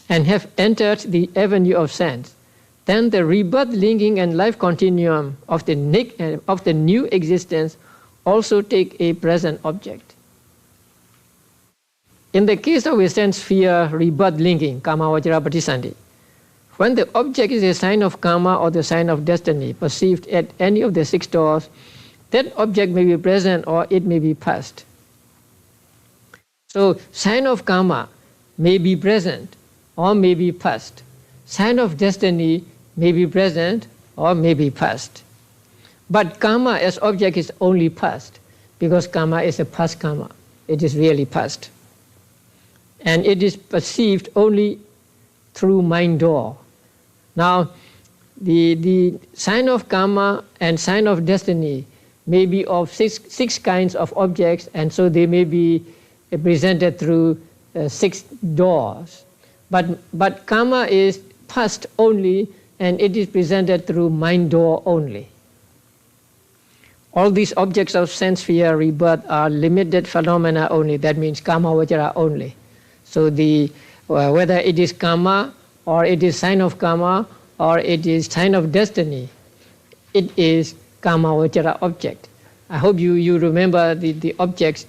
and have entered the avenue of sense, then the rebirth, linking, and life continuum of the new existence also take a present object. In the case of a sense sphere rebirth linking, kama vajra patisandhi, when the object is a sign of karma or the sign of destiny perceived at any of the 6 doors, that object may be present or it may be past. So sign of karma may be present or may be past. Sign of destiny may be present or may be past. But karma as object is only past, because karma is a past karma. It is really past. And it is perceived only through mind door. Now, the sign of karma and sign of destiny may be of six kinds of objects, and so they may be presented through 6 doors. But karma is past only, and it is presented through mind door only. All these objects of sense sphere rebirth are limited phenomena only. That means kama vajra only. So whether it is karma or it is sign of karma or it is sign of destiny, it is kama vajra object. I hope you remember the objects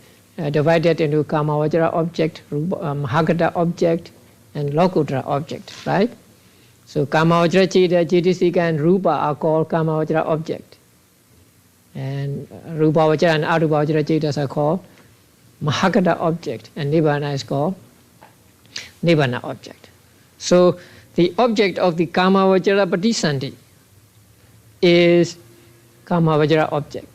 divided into kama vajra object, mahagata object, and lokutra object, right? So kama vajra cheta, cetasika, and rupa are called kama vajra object. And rupa vajra and arupa vajra cetas are called mahagata object, and nibbana is called nibbana object. So the object of the kama vajra patisandhi is kama vajra object.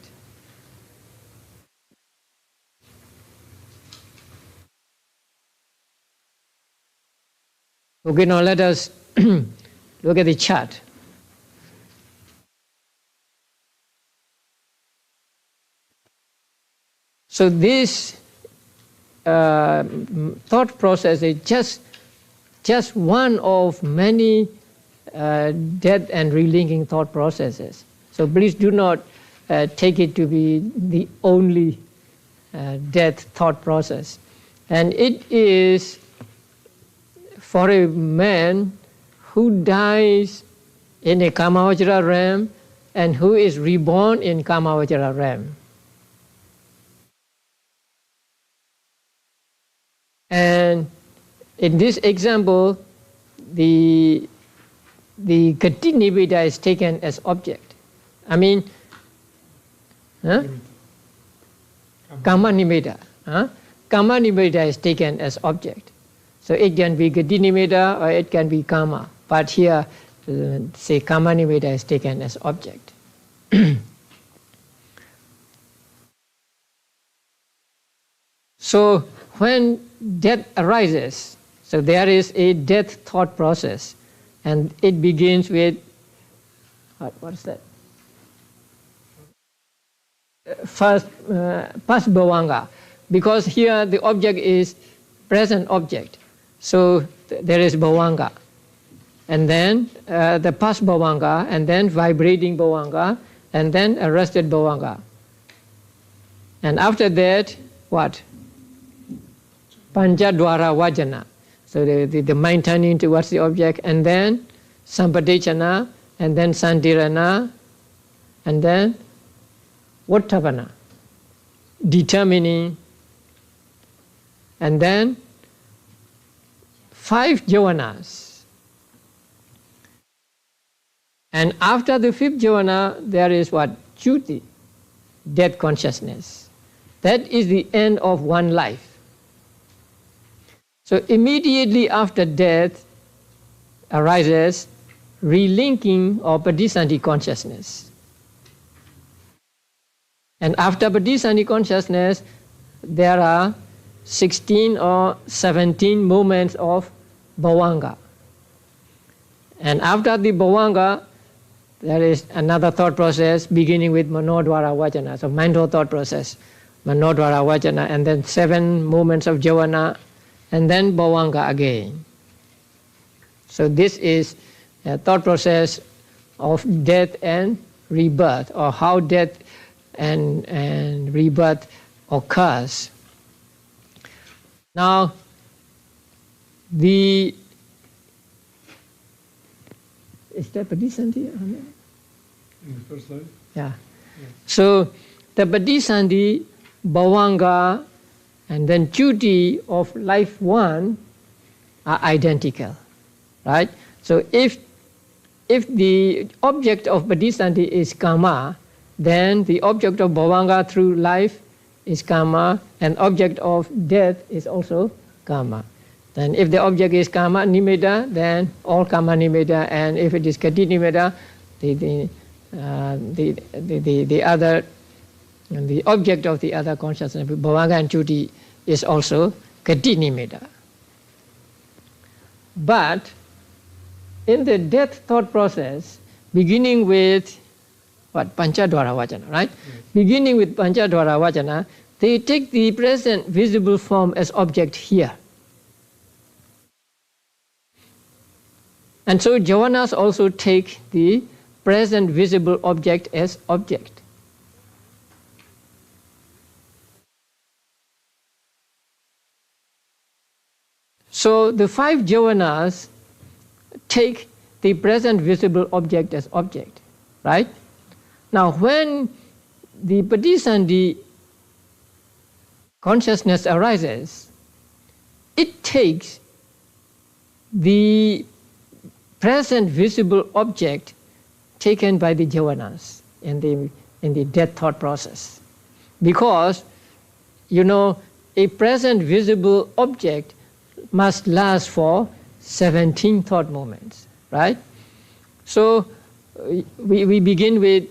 Okay, now let us look at the chart. So this thought process is just one of many death and relinking thought processes. So please do not take it to be the only death thought process. And it is for a man who dies in a Kamavajra realm and who is reborn in Kamavajra realm. And in this example, the Gati Nibbida is taken as object. Kama Nibbida. Kama Nibbida is taken as object. So it can be Gati Nibbida or it can be Kama. But here, say Kama Nibbida is taken as object. So when death arises, so there is a death thought process, and it begins with, what is that? First, past bhavanga, because here the object is present object. So there is bhavanga, and then the past bhavanga, and then vibrating bhavanga, and then arrested bhavanga. And after that, what? Panchadwara vajana. So the mind turning towards the object, and then sampadechana, and then santirana, and then uttapana, determining, and then 5 jhanas. And after the 5th jhana, there is what? Chuti, death consciousness. That is the end of one life. So immediately after death arises relinking or Padisandhi consciousness. And after Padisandhi consciousness, there are 16 or 17 moments of bhavanga. And after the bhavanga, there is another thought process beginning with manodvara vajana, so mental thought process, manodvara vajana, and then 7 moments of jhana, and then bhavanga again. So this is a thought process of death and rebirth, or how death and rebirth occurs. Now, is that Padisandhi? In the first life? Yeah. So the Padisandhi, bhavanga, and then chuti of life 1 are identical, right? So if the object of Padisandhi is kama, then the object of bhavanga through life is kama, and object of death is also kama. Then if the object is kama nimitta, then all kama nimitta, and if it is kati nimitta, the object of the other consciousness, bhavanga and chuti, is also kati nimitta. But in the death thought process, beginning with what? Panchadwara vajana, right? Yes. Beginning with Panchadwara vajana, they take the present visible form as object here. And so jhanas also take the present visible object as object. So the 5 jhanas take the present visible object as object, right? Now when the Padisandhi consciousness arises, it takes the present visible object taken by the jhanas in the death thought process. Because, a present visible object must last for 17 thought moments, right? So we begin with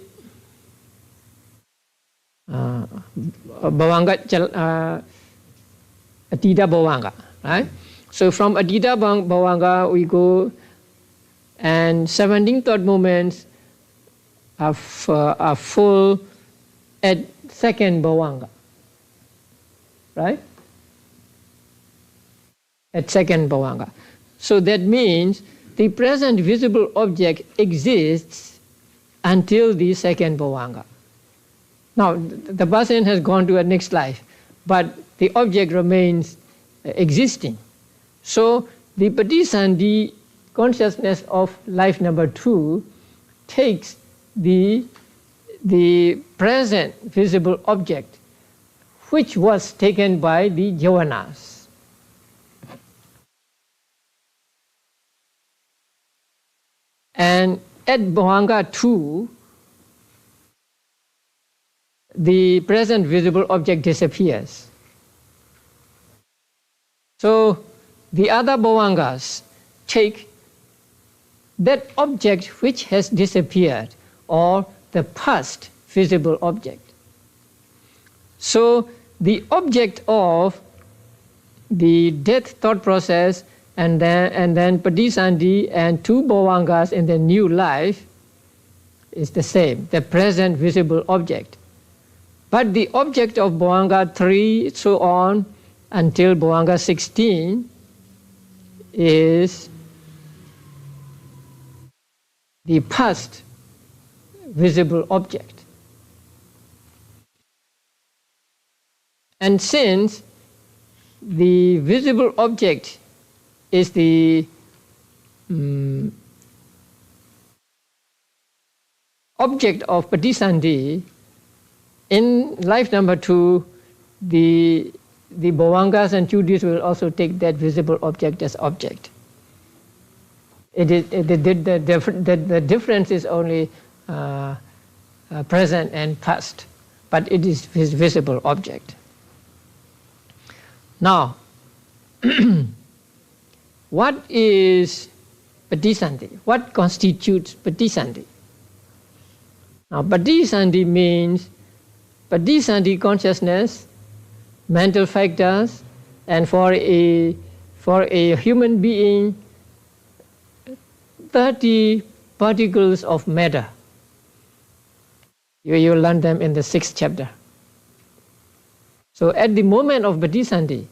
bhavanga, atita bhavanga, right? So from atita bhavanga we go, and 17 thought moments are full at 2nd bhavanga, right? At 2nd bhavanga. So that means the present visible object exists until the 2nd bhavanga. Now, the person has gone to a next life, but the object remains existing. So the Padisandhi consciousness of life number 2 takes the present visible object, which was taken by the jhanas. And at bhavanga 2, the present visible object disappears. So the other bhavangas take that object which has disappeared, or the past visible object. So the object of the death thought process and then Padisandhi and 2 bhavangas in the new life is the same, the present visible object. But the object of bhavanga 3, so on, until bhavanga 16 is the past visible object. And since the visible object is the object of Patisandhi, in life number 2, the Bhavangas and Chudis will also take that visible object as object. The difference is only present and past, but it is his visible object. Now, what is Patisandhi? What constitutes Patisandhi? Now, Patisandhi means Patisandhi consciousness, mental factors, and for a human being, 30 particles of matter. You learn them in the 6th chapter. So at the moment of Patisandhi,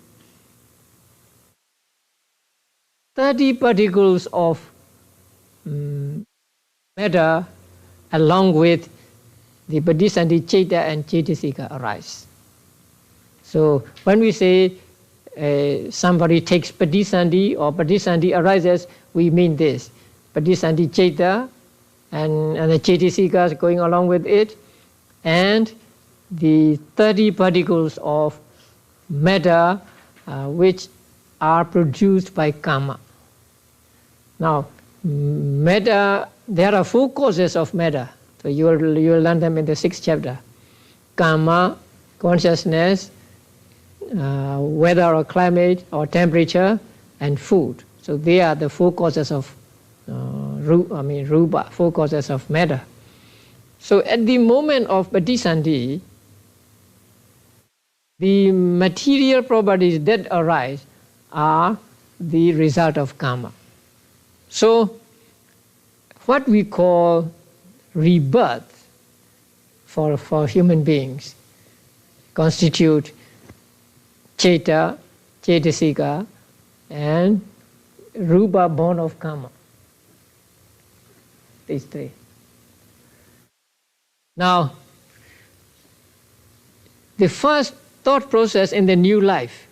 30 particles of matter along with the Patisandhi Chaita and Chaitasika arise. So when we say somebody takes Patisandhi or Patisandhi arises, we mean this. Patisandhi Chaita and the Chaitasikas going along with it, and the 30 particles of matter which are produced by karma. Now, matter, there are 4 causes of matter. So you will learn them in the 6th chapter. Karma, consciousness, weather or climate or temperature, and food. So they are the 4 causes of rupa, 4 causes of matter. So at the moment of Patisandhi, the material properties that arise are the result of karma. So what we call rebirth for human beings constitute Chaita, Chaitasika, and Rupa born of karma. These 3. Now, the first thought process in the new life,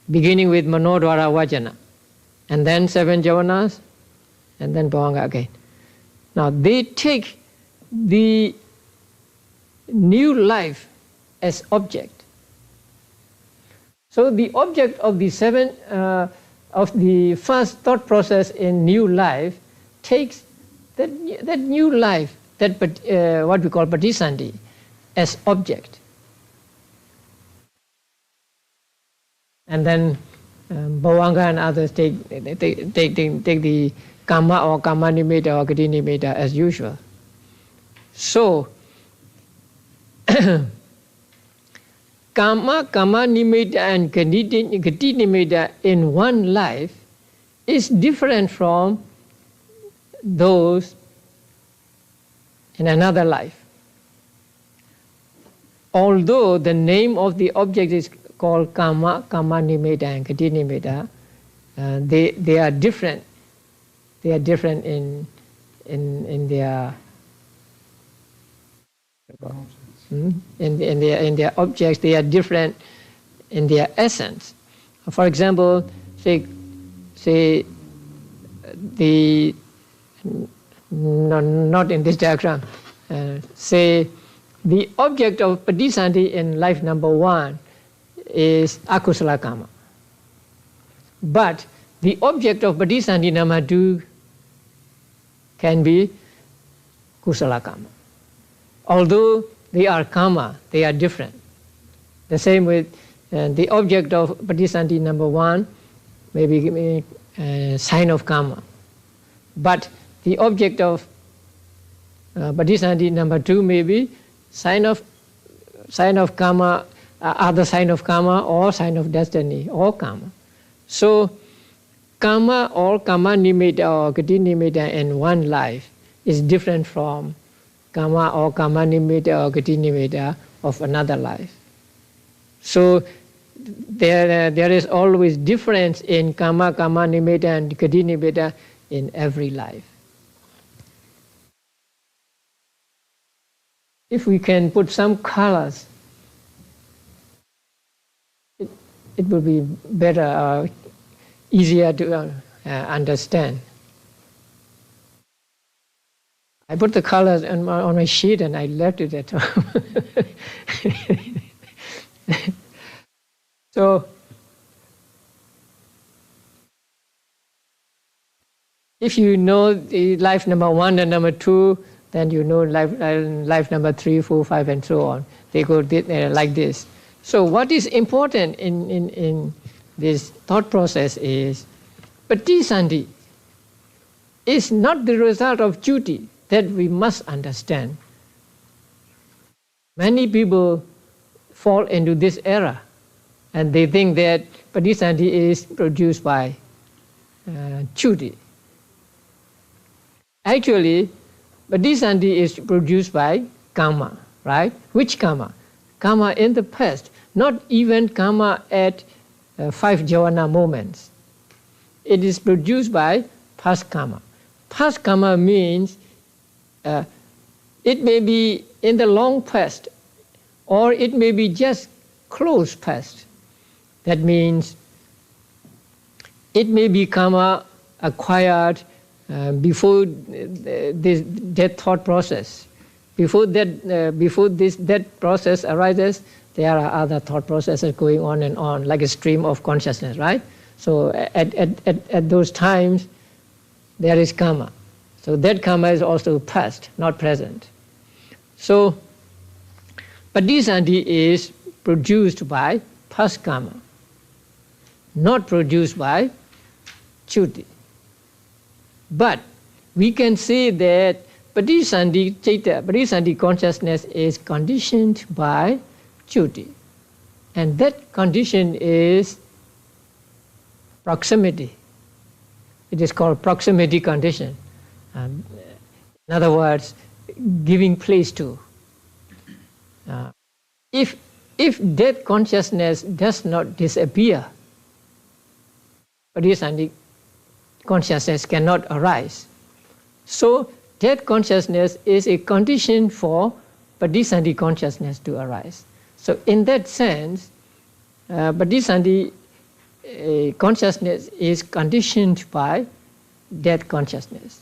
beginning with Manodvara Vajana, and then 7 javanas, and then Bhavanga again. Now, they take the new life as object. So the object of the first thought process in new life takes that new life, what we call Patisandhi, as object. And then Bhavanga and others take the Kama or Kama Nimitta or Gati Nimitta as usual. So, Kama Nimitta and Gati Nimitta in one life is different from those in another life. Although the name of the object is called Kama Nimitta and Gati Nimitta, they are different. They are different in their in their objects. They are different in their essence. For example, say the not in this diagram. Say the object of Patisandhi in life number 1 is akusala karma, but the object of Patisandhi number 2 can be kusala karma. Although they are karma, they are different. The same with the object of Patisandhi number 1 may be a sign of karma, but the object of Patisandhi number 2 may be sign of karma, other sign of karma, or sign of destiny, or karma. So karma or Kama Nimitta or Gati Nimitta in one life is different from Kama or Kama Nimitta or Gati Nimitta of another life. So there is always difference in Kama Nimitta and Gati Nimitta in every life. If we can put some colors it will be better, easier to understand. I put the colors on my sheet and I left it at home. So, if you know the life number 1 and number 2, then you know life number 3, 4, 5, and so on. They go like this. So what is important in this thought process is patisandhi is not the result of duty. That we must understand. Many people fall into this error, and they think that patisandhi is produced by duty. Actually, patisandhi is produced by karma, right? Which karma? Karma in the past, not even karma at 5 jhana moments. It is produced by past karma. Past karma means it may be in the long past, or it may be just close past. That means it may be karma acquired before that thought process. Before that process arises, there are other thought processes going on and on, like a stream of consciousness, right? So at those times, there is karma. So that karma is also past, not present. So patisandhi is produced by past karma, not produced by chuti. But we can say that patisandhi consciousness is conditioned by chuti. And that condition is proximity. It is called proximity condition. In other words, giving place to. If that consciousness does not disappear, patisandhi consciousness cannot arise. So that consciousness is a condition for patisandhi consciousness to arise. So in that sense, patisandhi consciousness is conditioned by that consciousness.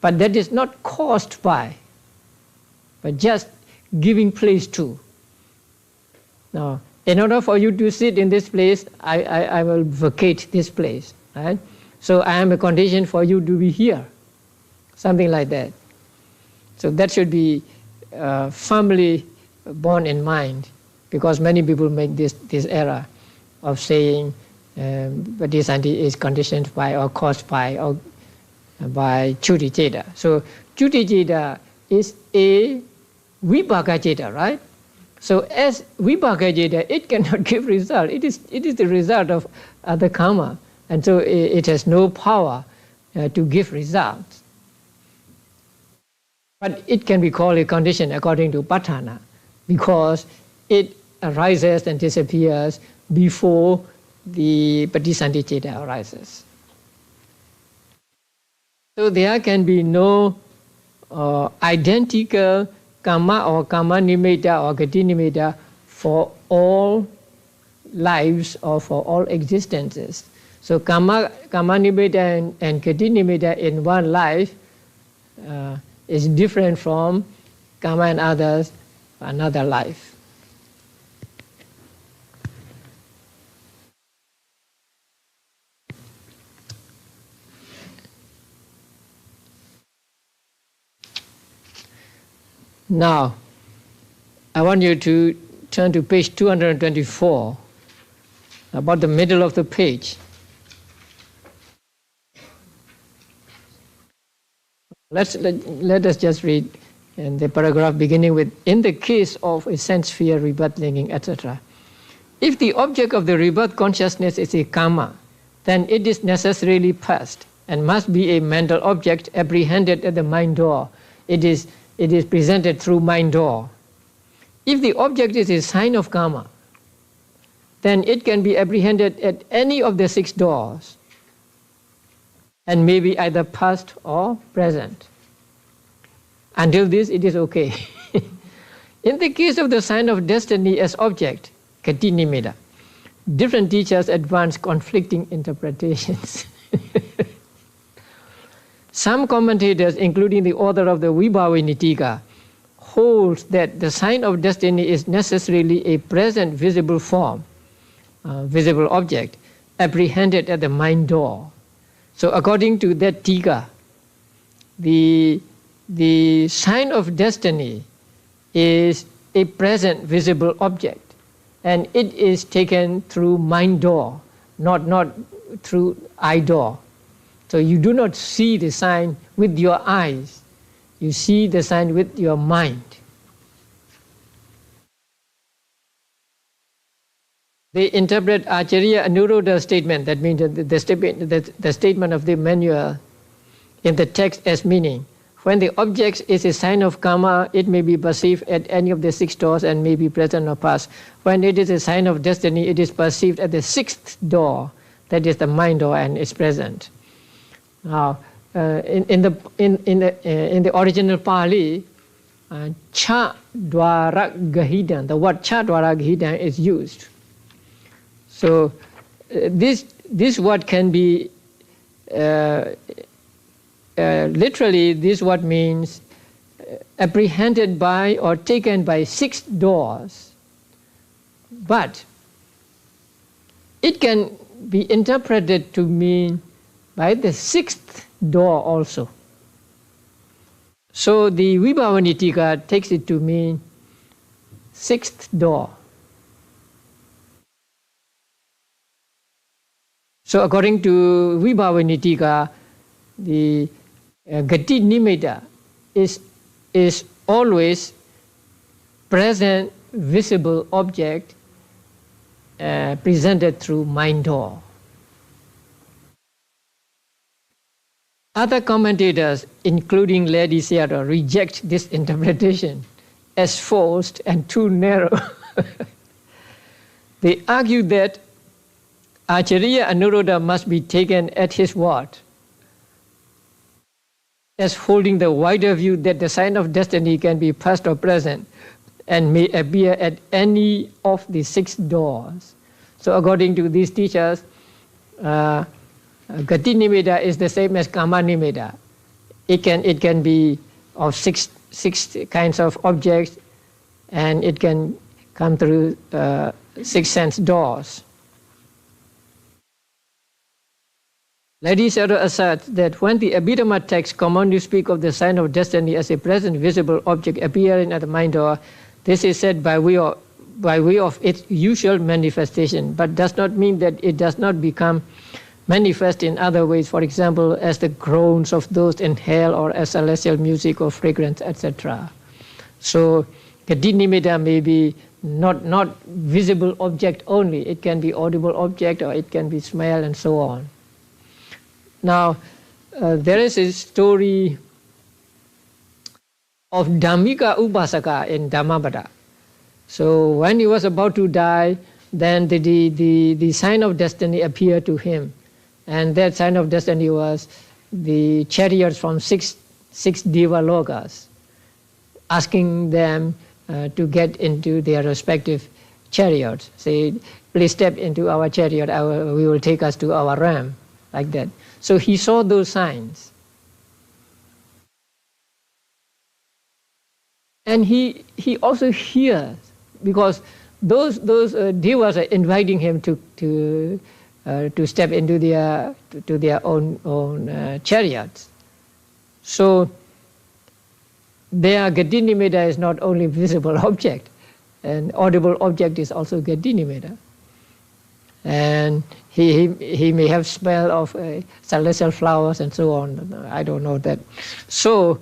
But that is not caused by, but just giving place to. Now, in order for you to sit in this place, I will vacate this place, right? So I am a condition for you to be here, something like that. So that should be firmly borne in mind, because many people make this error of saying patisandhi is conditioned by or caused by or by chuti ceta. So chuti ceta is a vipaka ceta, right? So as vipaka ceta, it cannot give result. It is the result of other karma, and so it has no power to give results. But it can be called a condition according to Patthana, because it arises and disappears before the patisandhi ceta arises. So there can be no identical karma or karma nimitta or gati nimitta for all lives or for all existences. So karma nimitta and gati nimitta in one life is different from karma and others another life. Now, I want you to turn to page 224, about the middle of the page. Let us just read in the paragraph beginning with, in the case of a sense sphere, rebirth linking, etc. If the object of the rebirth consciousness is a karma, then it is necessarily past and must be a mental object apprehended at the mind door. It is presented through mind door. If the object is a sign of karma, then it can be apprehended at any of the 6 doors and may be either past or present. Until this, it is okay. In the case of the sign of destiny as object, gati nimitta, different teachers advance conflicting interpretations. Some commentators, including the author of the Vibhavanitika, holds that the sign of destiny is necessarily a present visible form, visible object, apprehended at the mind door. So according to that tika, the sign of destiny is a present visible object, and it is taken through mind door, not through eye door. So you do not see the sign with your eyes, you see the sign with your mind. They interpret Acharya Anuruddha's statement, that means the statement of the manual in the text as meaning, when the object is a sign of karma, it may be perceived at any of the 6 doors and may be present or past. When it is a sign of destiny, it is perceived at the 6th door, that is the mind door, and is present. Now, in the original Pali, cha dwara gahidan, the word cha dwara gahidan is used. So this word can be literally, this word means apprehended by or taken by 6 doors, but it can be interpreted to mean by the 6th door also. So the Vibhavanitika takes it to mean 6th door. So according to Vibhavanitika, the Gati Nimitta is always present visible object presented through mind door. Other commentators, including Lady Sayādaw, reject this interpretation as forced and too narrow. They argue that Acharya Anuruddha must be taken at his word, as holding the wider view that the sign of destiny can be past or present and may appear at any of the 6 doors. So according to these teachers, Gati Nimitta is the same as Kama Nimitta. It can be of six kinds of objects, and it can come through 6 sense doors. Lady Sayādaw asserts that when the Abhidhammattha texts commonly speak of the sign of destiny as a present visible object appearing at the mind door, this is said by way of its usual manifestation, but does not mean that it does not become manifest in other ways, for example, as the groans of those in hell, or as celestial music or fragrance, etc. So Gati Nimitta may be not visible object only, it can be audible object, or it can be smell, and so on. Now, there is a story of Dhammika Upasaka in Dhammavaddha. So when he was about to die, then the sign of destiny appeared to him. And that sign of destiny was the chariots from six Deva Lokas, asking them to get into their respective chariots. Say, please step into our chariot, we will take us to our realm, like that. So he saw those signs. And he also hears, because those devas are inviting him to step into their own chariots. So their Gati Nimitta is not only visible object, an audible object is also Gati Nimitta. And he may have smell of celestial flowers and so on. I don't know that. So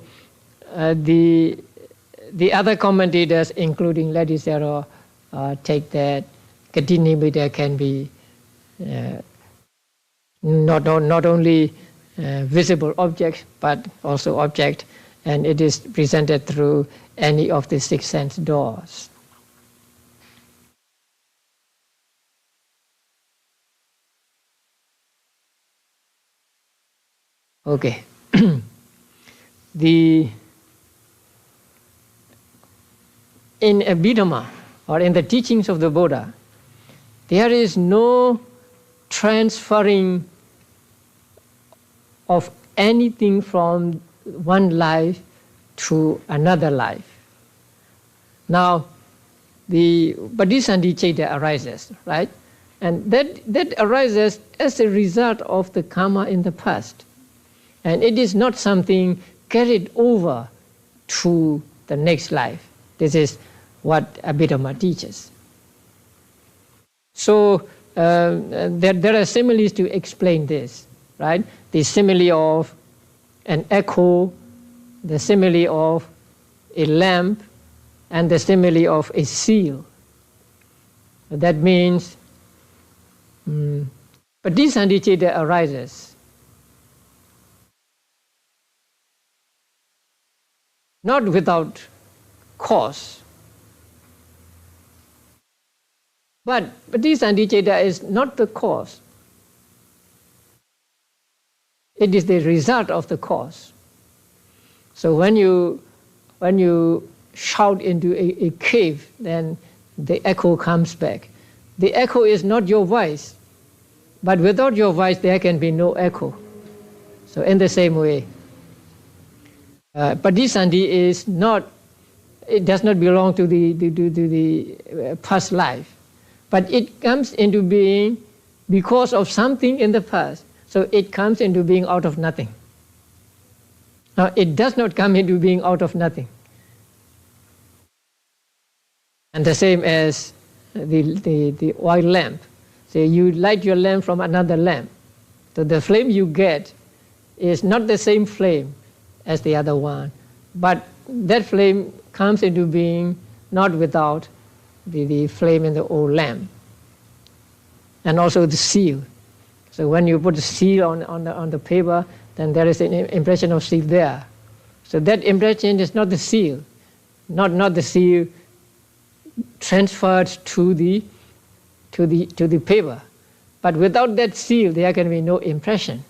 the other commentators, including Lady Sayādaw, take that Gati Nimitta can be not only visible object, but also object, and it is presented through any of the 6 sense doors. Okay. In Abhidhamma, or in the teachings of the Buddha, There is no transferring of anything from one life to another life. Now, the Bodhisattva arises, right? And that arises as a result of the karma in the past. And it is not something carried over to the next life. This is what Abhidhamma teaches. So there are similes to explain this, right? The simile of an echo, the simile of a lamp, and the simile of a seal. That means Bodhisattva arises not without cause. But Bodhisattva is not the cause. It is the result of the cause. So when you shout into a cave, then the echo comes back. The echo is not your voice, but without your voice there can be no echo. So in the same way, Bodhisattva is not, it does not belong to the past life, but it comes into being because of something in the past. So it comes into being out of nothing. Now it does not come into being out of nothing. And the same as the oil lamp. So you light your lamp from another lamp. So the flame you get is not the same flame as the other one, but that flame comes into being not without the flame in the old lamp. And also the seal. So when you put the seal on the paper, then there is an impression of seal there. So that impression is not the seal, not the seal transferred to the paper. But without that seal, there can be no impression.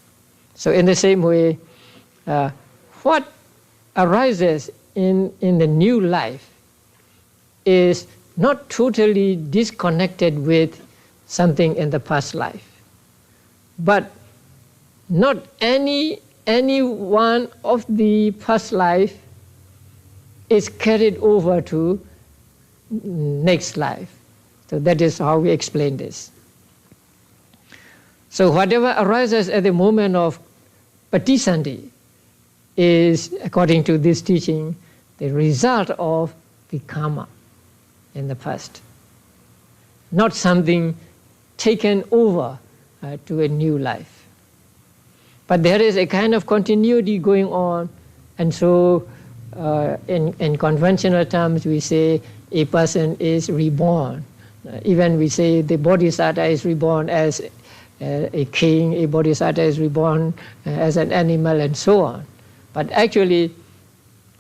So in the same way, what arises in the new life is not totally disconnected with something in the past life. But not any one of the past life is carried over to next life. So that is how we explain this. So whatever arises at the moment of patisandhi is, according to this teaching, the result of the karma in the past. Not something taken over to a new life. But there is a kind of continuity going on, and so in conventional terms we say a person is reborn. Even we say the bodhisattva is reborn as a king, a bodhisattva is reborn as an animal, and so on. But actually,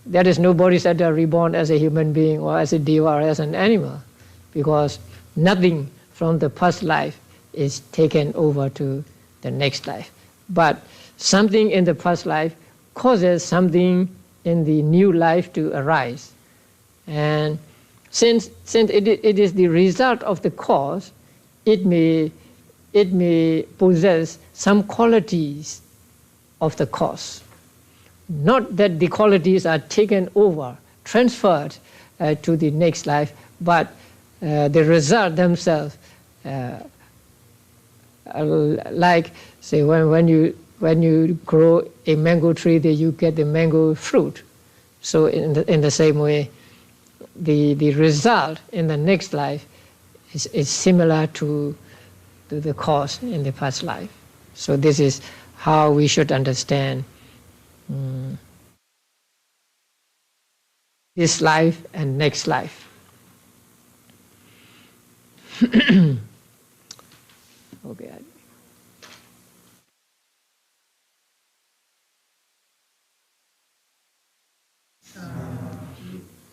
there is no bodhisattva reborn as a human being or as a deva or as an animal, because nothing from the past life is taken over to the next life. But something in the past life causes something in the new life to arise. And since it is the result of the cause, it may possess some qualities of the cause. Not that the qualities are taken over, transferred to the next life, but the result themselves, like say when you grow a mango tree, then you get the mango fruit. So in the same way, the result in the next life is similar to the cause in the past life. So this is how we should understand this life and next life. Okay.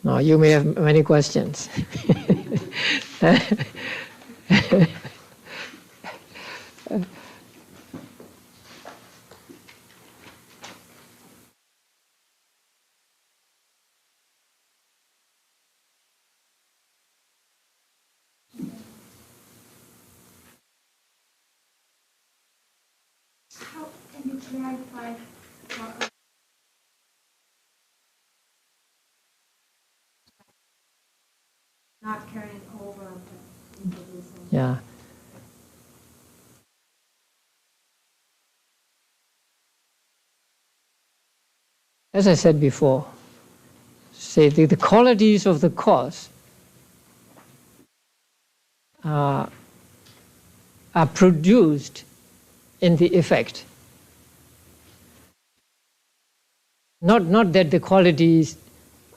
Now you may have many questions. How can you clarify what not carrying over into this? Yeah. As I said before, say the qualities of the cause are produced in the effect. Not that the qualities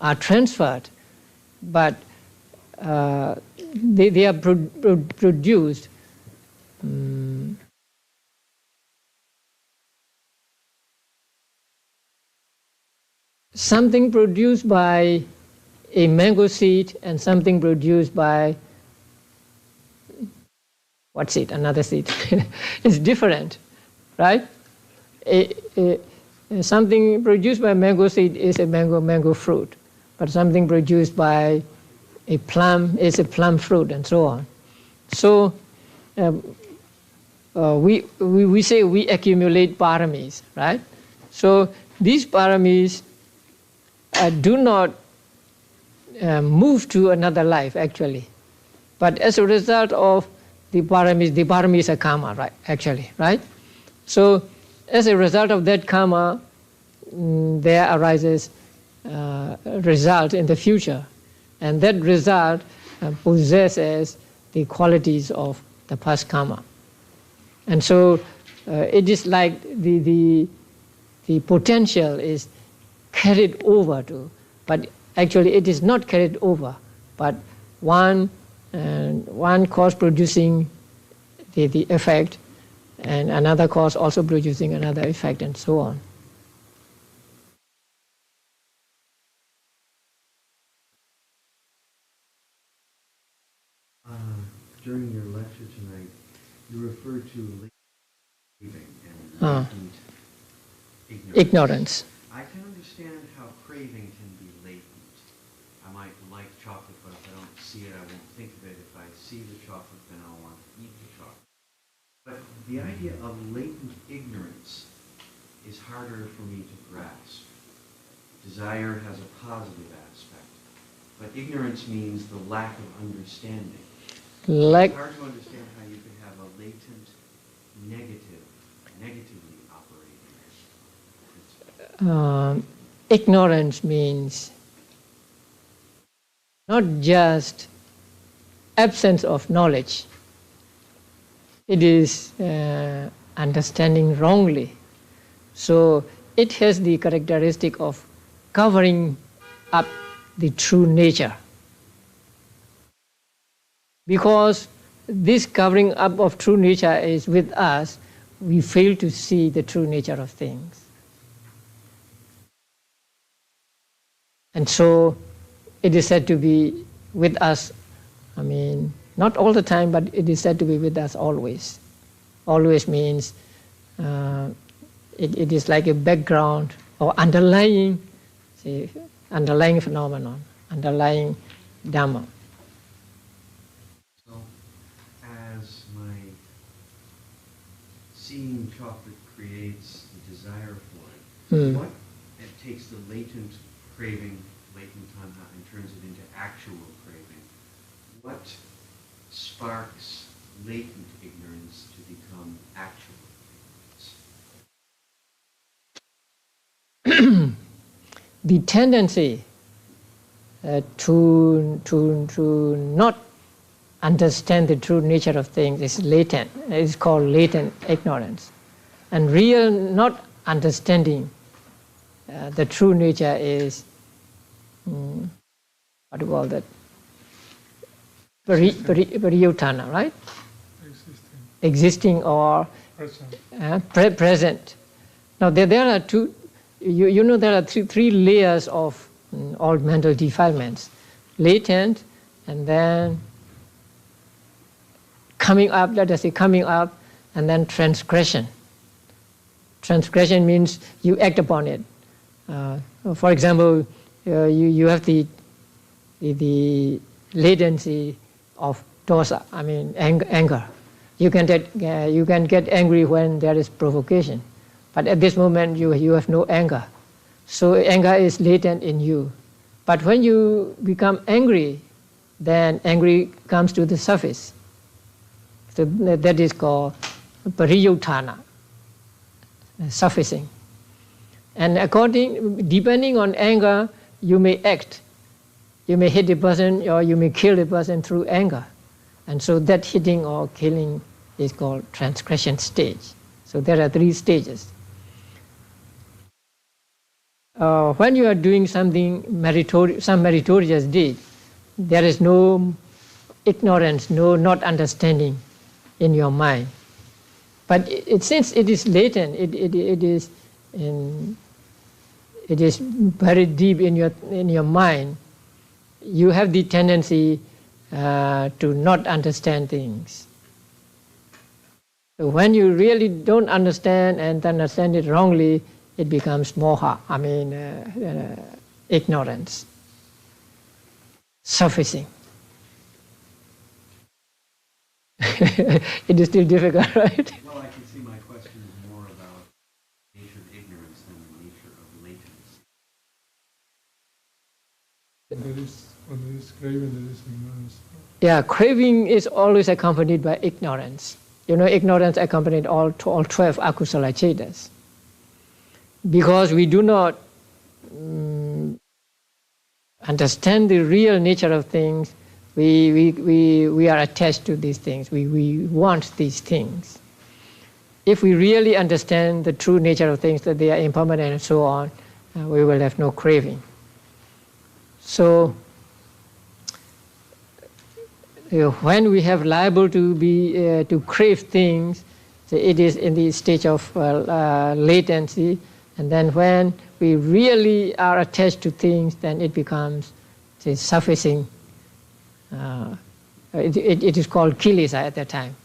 are transferred, but they are produced something produced by a mango seed and something produced by what seed? Another seed. It's different, right? Something produced by mango seed is a mango fruit, but something produced by a plum is a plum fruit, and so on. So we say we accumulate paramis, right? So these paramis do not move to another life actually, but as a result of the parami is a karma, right? Actually, right? So as a result of that karma, there arises a result in the future, and that result possesses the qualities of the past karma. And so it is like the potential is carried over to, but actually it is not carried over, but one cause producing the effect, and another cause also producing another effect, and so on. During your lecture tonight, you referred to craving and Ignorance. I can understand how craving can be latent. I might like chocolate, but if I don't see it, I won't think of it. If I see the chocolate, then I'll want to eat the chocolate. But the idea of latent ignorance is harder for me to grasp. Desire has a positive aspect, but ignorance means the lack of understanding. It's hard to understand how you could have a latent negatively operating. Ignorance means not just absence of knowledge. It is understanding wrongly. So it has the characteristic of covering up the true nature. Because this covering up of true nature is with us, we fail to see the true nature of things. And so it is said to be with us, I mean, not all the time, but it is said to be with us always. Always means it is like a background or underlying phenomenon, underlying Dhamma. So, as my seeing chocolate creates the desire for it, what it takes the latent craving, latent tanha, and turns it into actual craving, what sparks latent ignorance to become actual ignorance? The tendency to not understand the true nature of things is latent. It is called latent ignorance. And real not understanding the true nature is, what do you call that? Pariyutthana, right? Existing or present. Now there are two, you know there are three layers of all mental defilements. Latent, and then coming up, let us say coming up, and then transgression. Transgression means you act upon it. For example, you have the latency of dosa, I mean anger. You can get angry when there is provocation, but at this moment you have no anger. So anger is latent in you. But when you become angry, then angry comes to the surface. So that is called pariyutthana, surfacing. And depending on anger, you may act. You may hit a person or you may kill a person through anger. And so that hitting or killing is called transgression stage. So there are 3 stages. When you are doing something some meritorious deed, there is no ignorance, no not understanding in your mind. But since it is latent, it is very deep in your mind, you have the tendency to not understand things. So when you really don't understand and understand it wrongly, it becomes moha, ignorance, surfacing. It is still difficult, right? Well, I can see my question is more about the nature of ignorance than the nature of latency. When there is craving, there is ignorance. Yeah, craving is always accompanied by ignorance. Ignorance accompanied all 12 akusala chetas. Because we do not understand the real nature of things, we are attached to these things. We want these things. If we really understand the true nature of things, that they are impermanent and so on, we will have no craving. So, when we have liable to crave things, so it is in the stage of latency, and then when we really are attached to things, then it becomes surfacing. It is called kilesa at that time.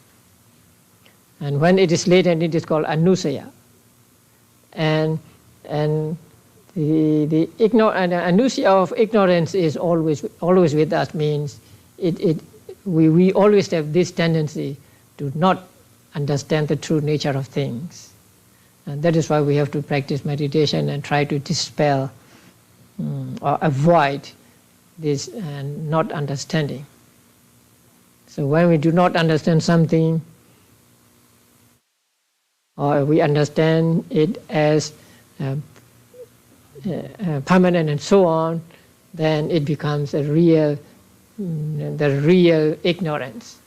And when it is latent, it is called anusaya. And the anusaya of ignorance is always with us, means we always have this tendency to not understand the true nature of things. And that is why we have to practice meditation and try to dispel or avoid this not understanding. So when we do not understand something, or we understand it as permanent and so on, then it becomes the real ignorance.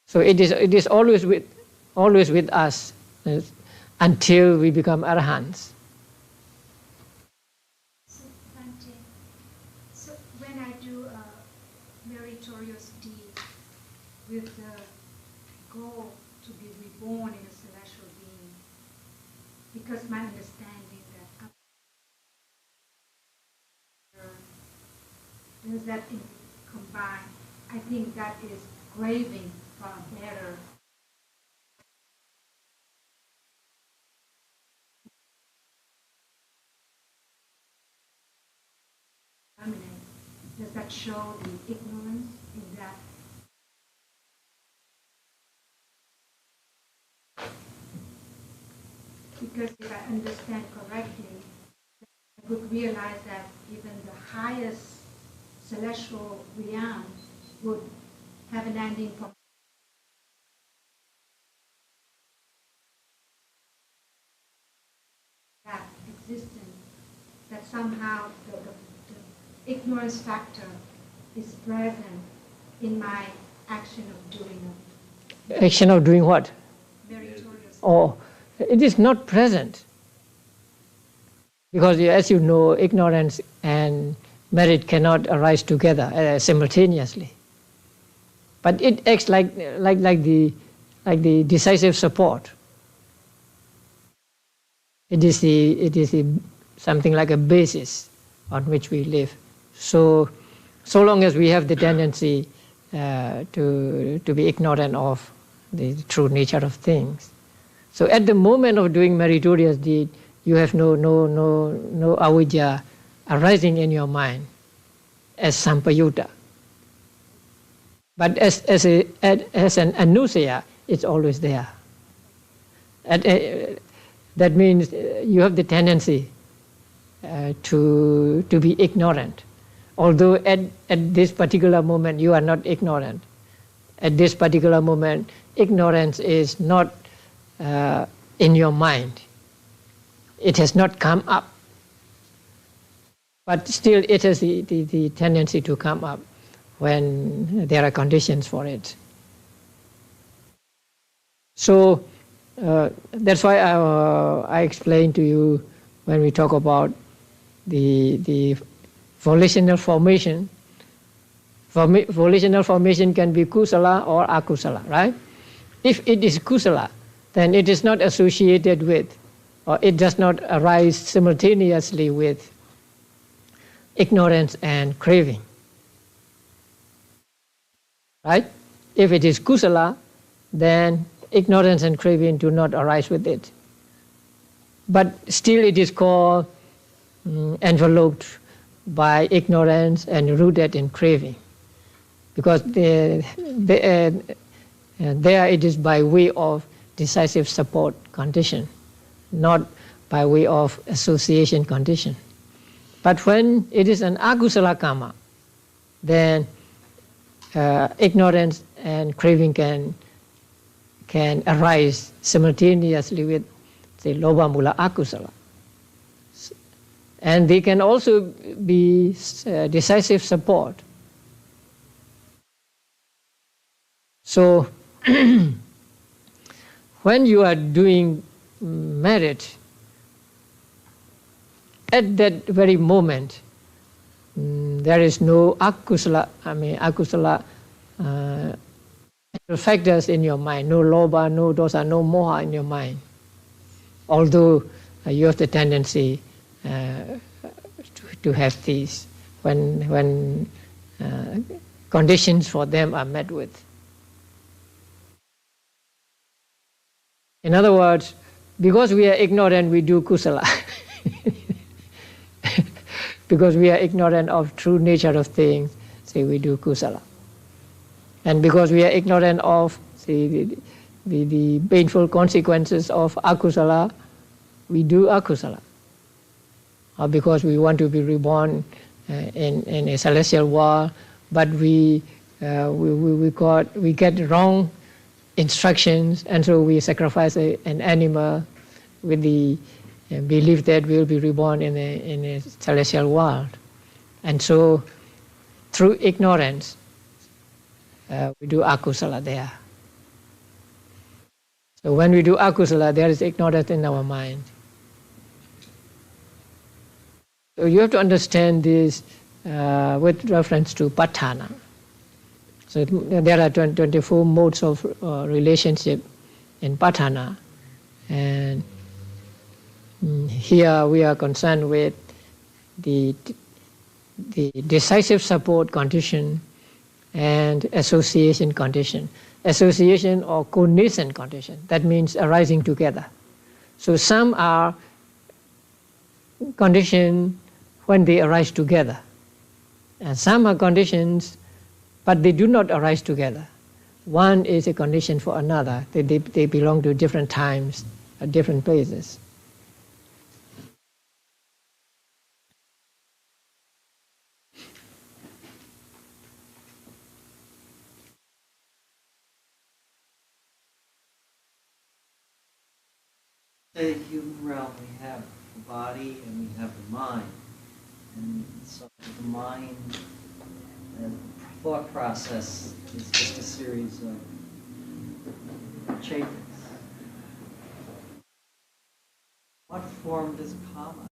So it is always with us until we become arahants. So when I do a meritorious deed with the goal to be reborn in a celestial being, because my understanding that does that combine, I think that is craving for a better. Does that show the ignorance in that? Because if I understand correctly, I would realize that even the highest celestial realms would have an ending from that existence, that somehow the ignorance factor is present in my action of doing it. Action of doing what? Meritorious. Oh, it is not present. Because as you know, ignorance and merit cannot arise together simultaneously. But it acts like the decisive support. It is something like a basis on which we live. So long as we have the tendency to be ignorant of the true nature of things. So at the moment of doing meritorious deed, you have no avijja arising in your mind as sampayutta. But as an anusaya, it's always there. That means you have the tendency to be ignorant. Although at this particular moment you are not ignorant. At this particular moment, ignorance is not in your mind. It has not come up. But still it has the tendency to come up when there are conditions for it. So that's why I explained to you when we talk about the volitional formation. Volitional formation can be kusala or akusala, right? If it is kusala, then it is not associated with, or it does not arise simultaneously with ignorance and craving. Right? If it is kusala, then ignorance and craving do not arise with it. But still it is called enveloped by ignorance and rooted in craving. Because there it is by way of decisive support condition, not by way of association condition. But when it is an akusala karma, then ignorance and craving can arise simultaneously with the lobha mula akusala. And they can also be decisive support. So when you are doing merit, at that very moment, there is no akusala factors in your mind, no lobha, no dosa, no moha in your mind. Although you have the tendency to have these when conditions for them are met with. In other words, because we are ignorant, we do kusala. Because we are ignorant of true nature of things, say we do kusala. And because we are ignorant of the painful consequences of akusala, we do akusala. Or because we want to be reborn in a celestial world, but we get wrong instructions, and so we sacrifice an animal with the belief that we will be reborn in a celestial world. And so through ignorance, we do akusala there. So when we do akusala, there is ignorance in our mind. So you have to understand this with reference to patthana. So there are 24 modes of relationship in patthana. And here we are concerned with the decisive support condition and association condition. Association or co-nascent condition, that means arising together. So some are conditioned when they arise together. And some are conditions, but they do not arise together. One is a condition for another. They belong to different times, at different places. In the human realm, we have the body and we have the mind. And so the mind and thought process is just a series of chapers. What form does karma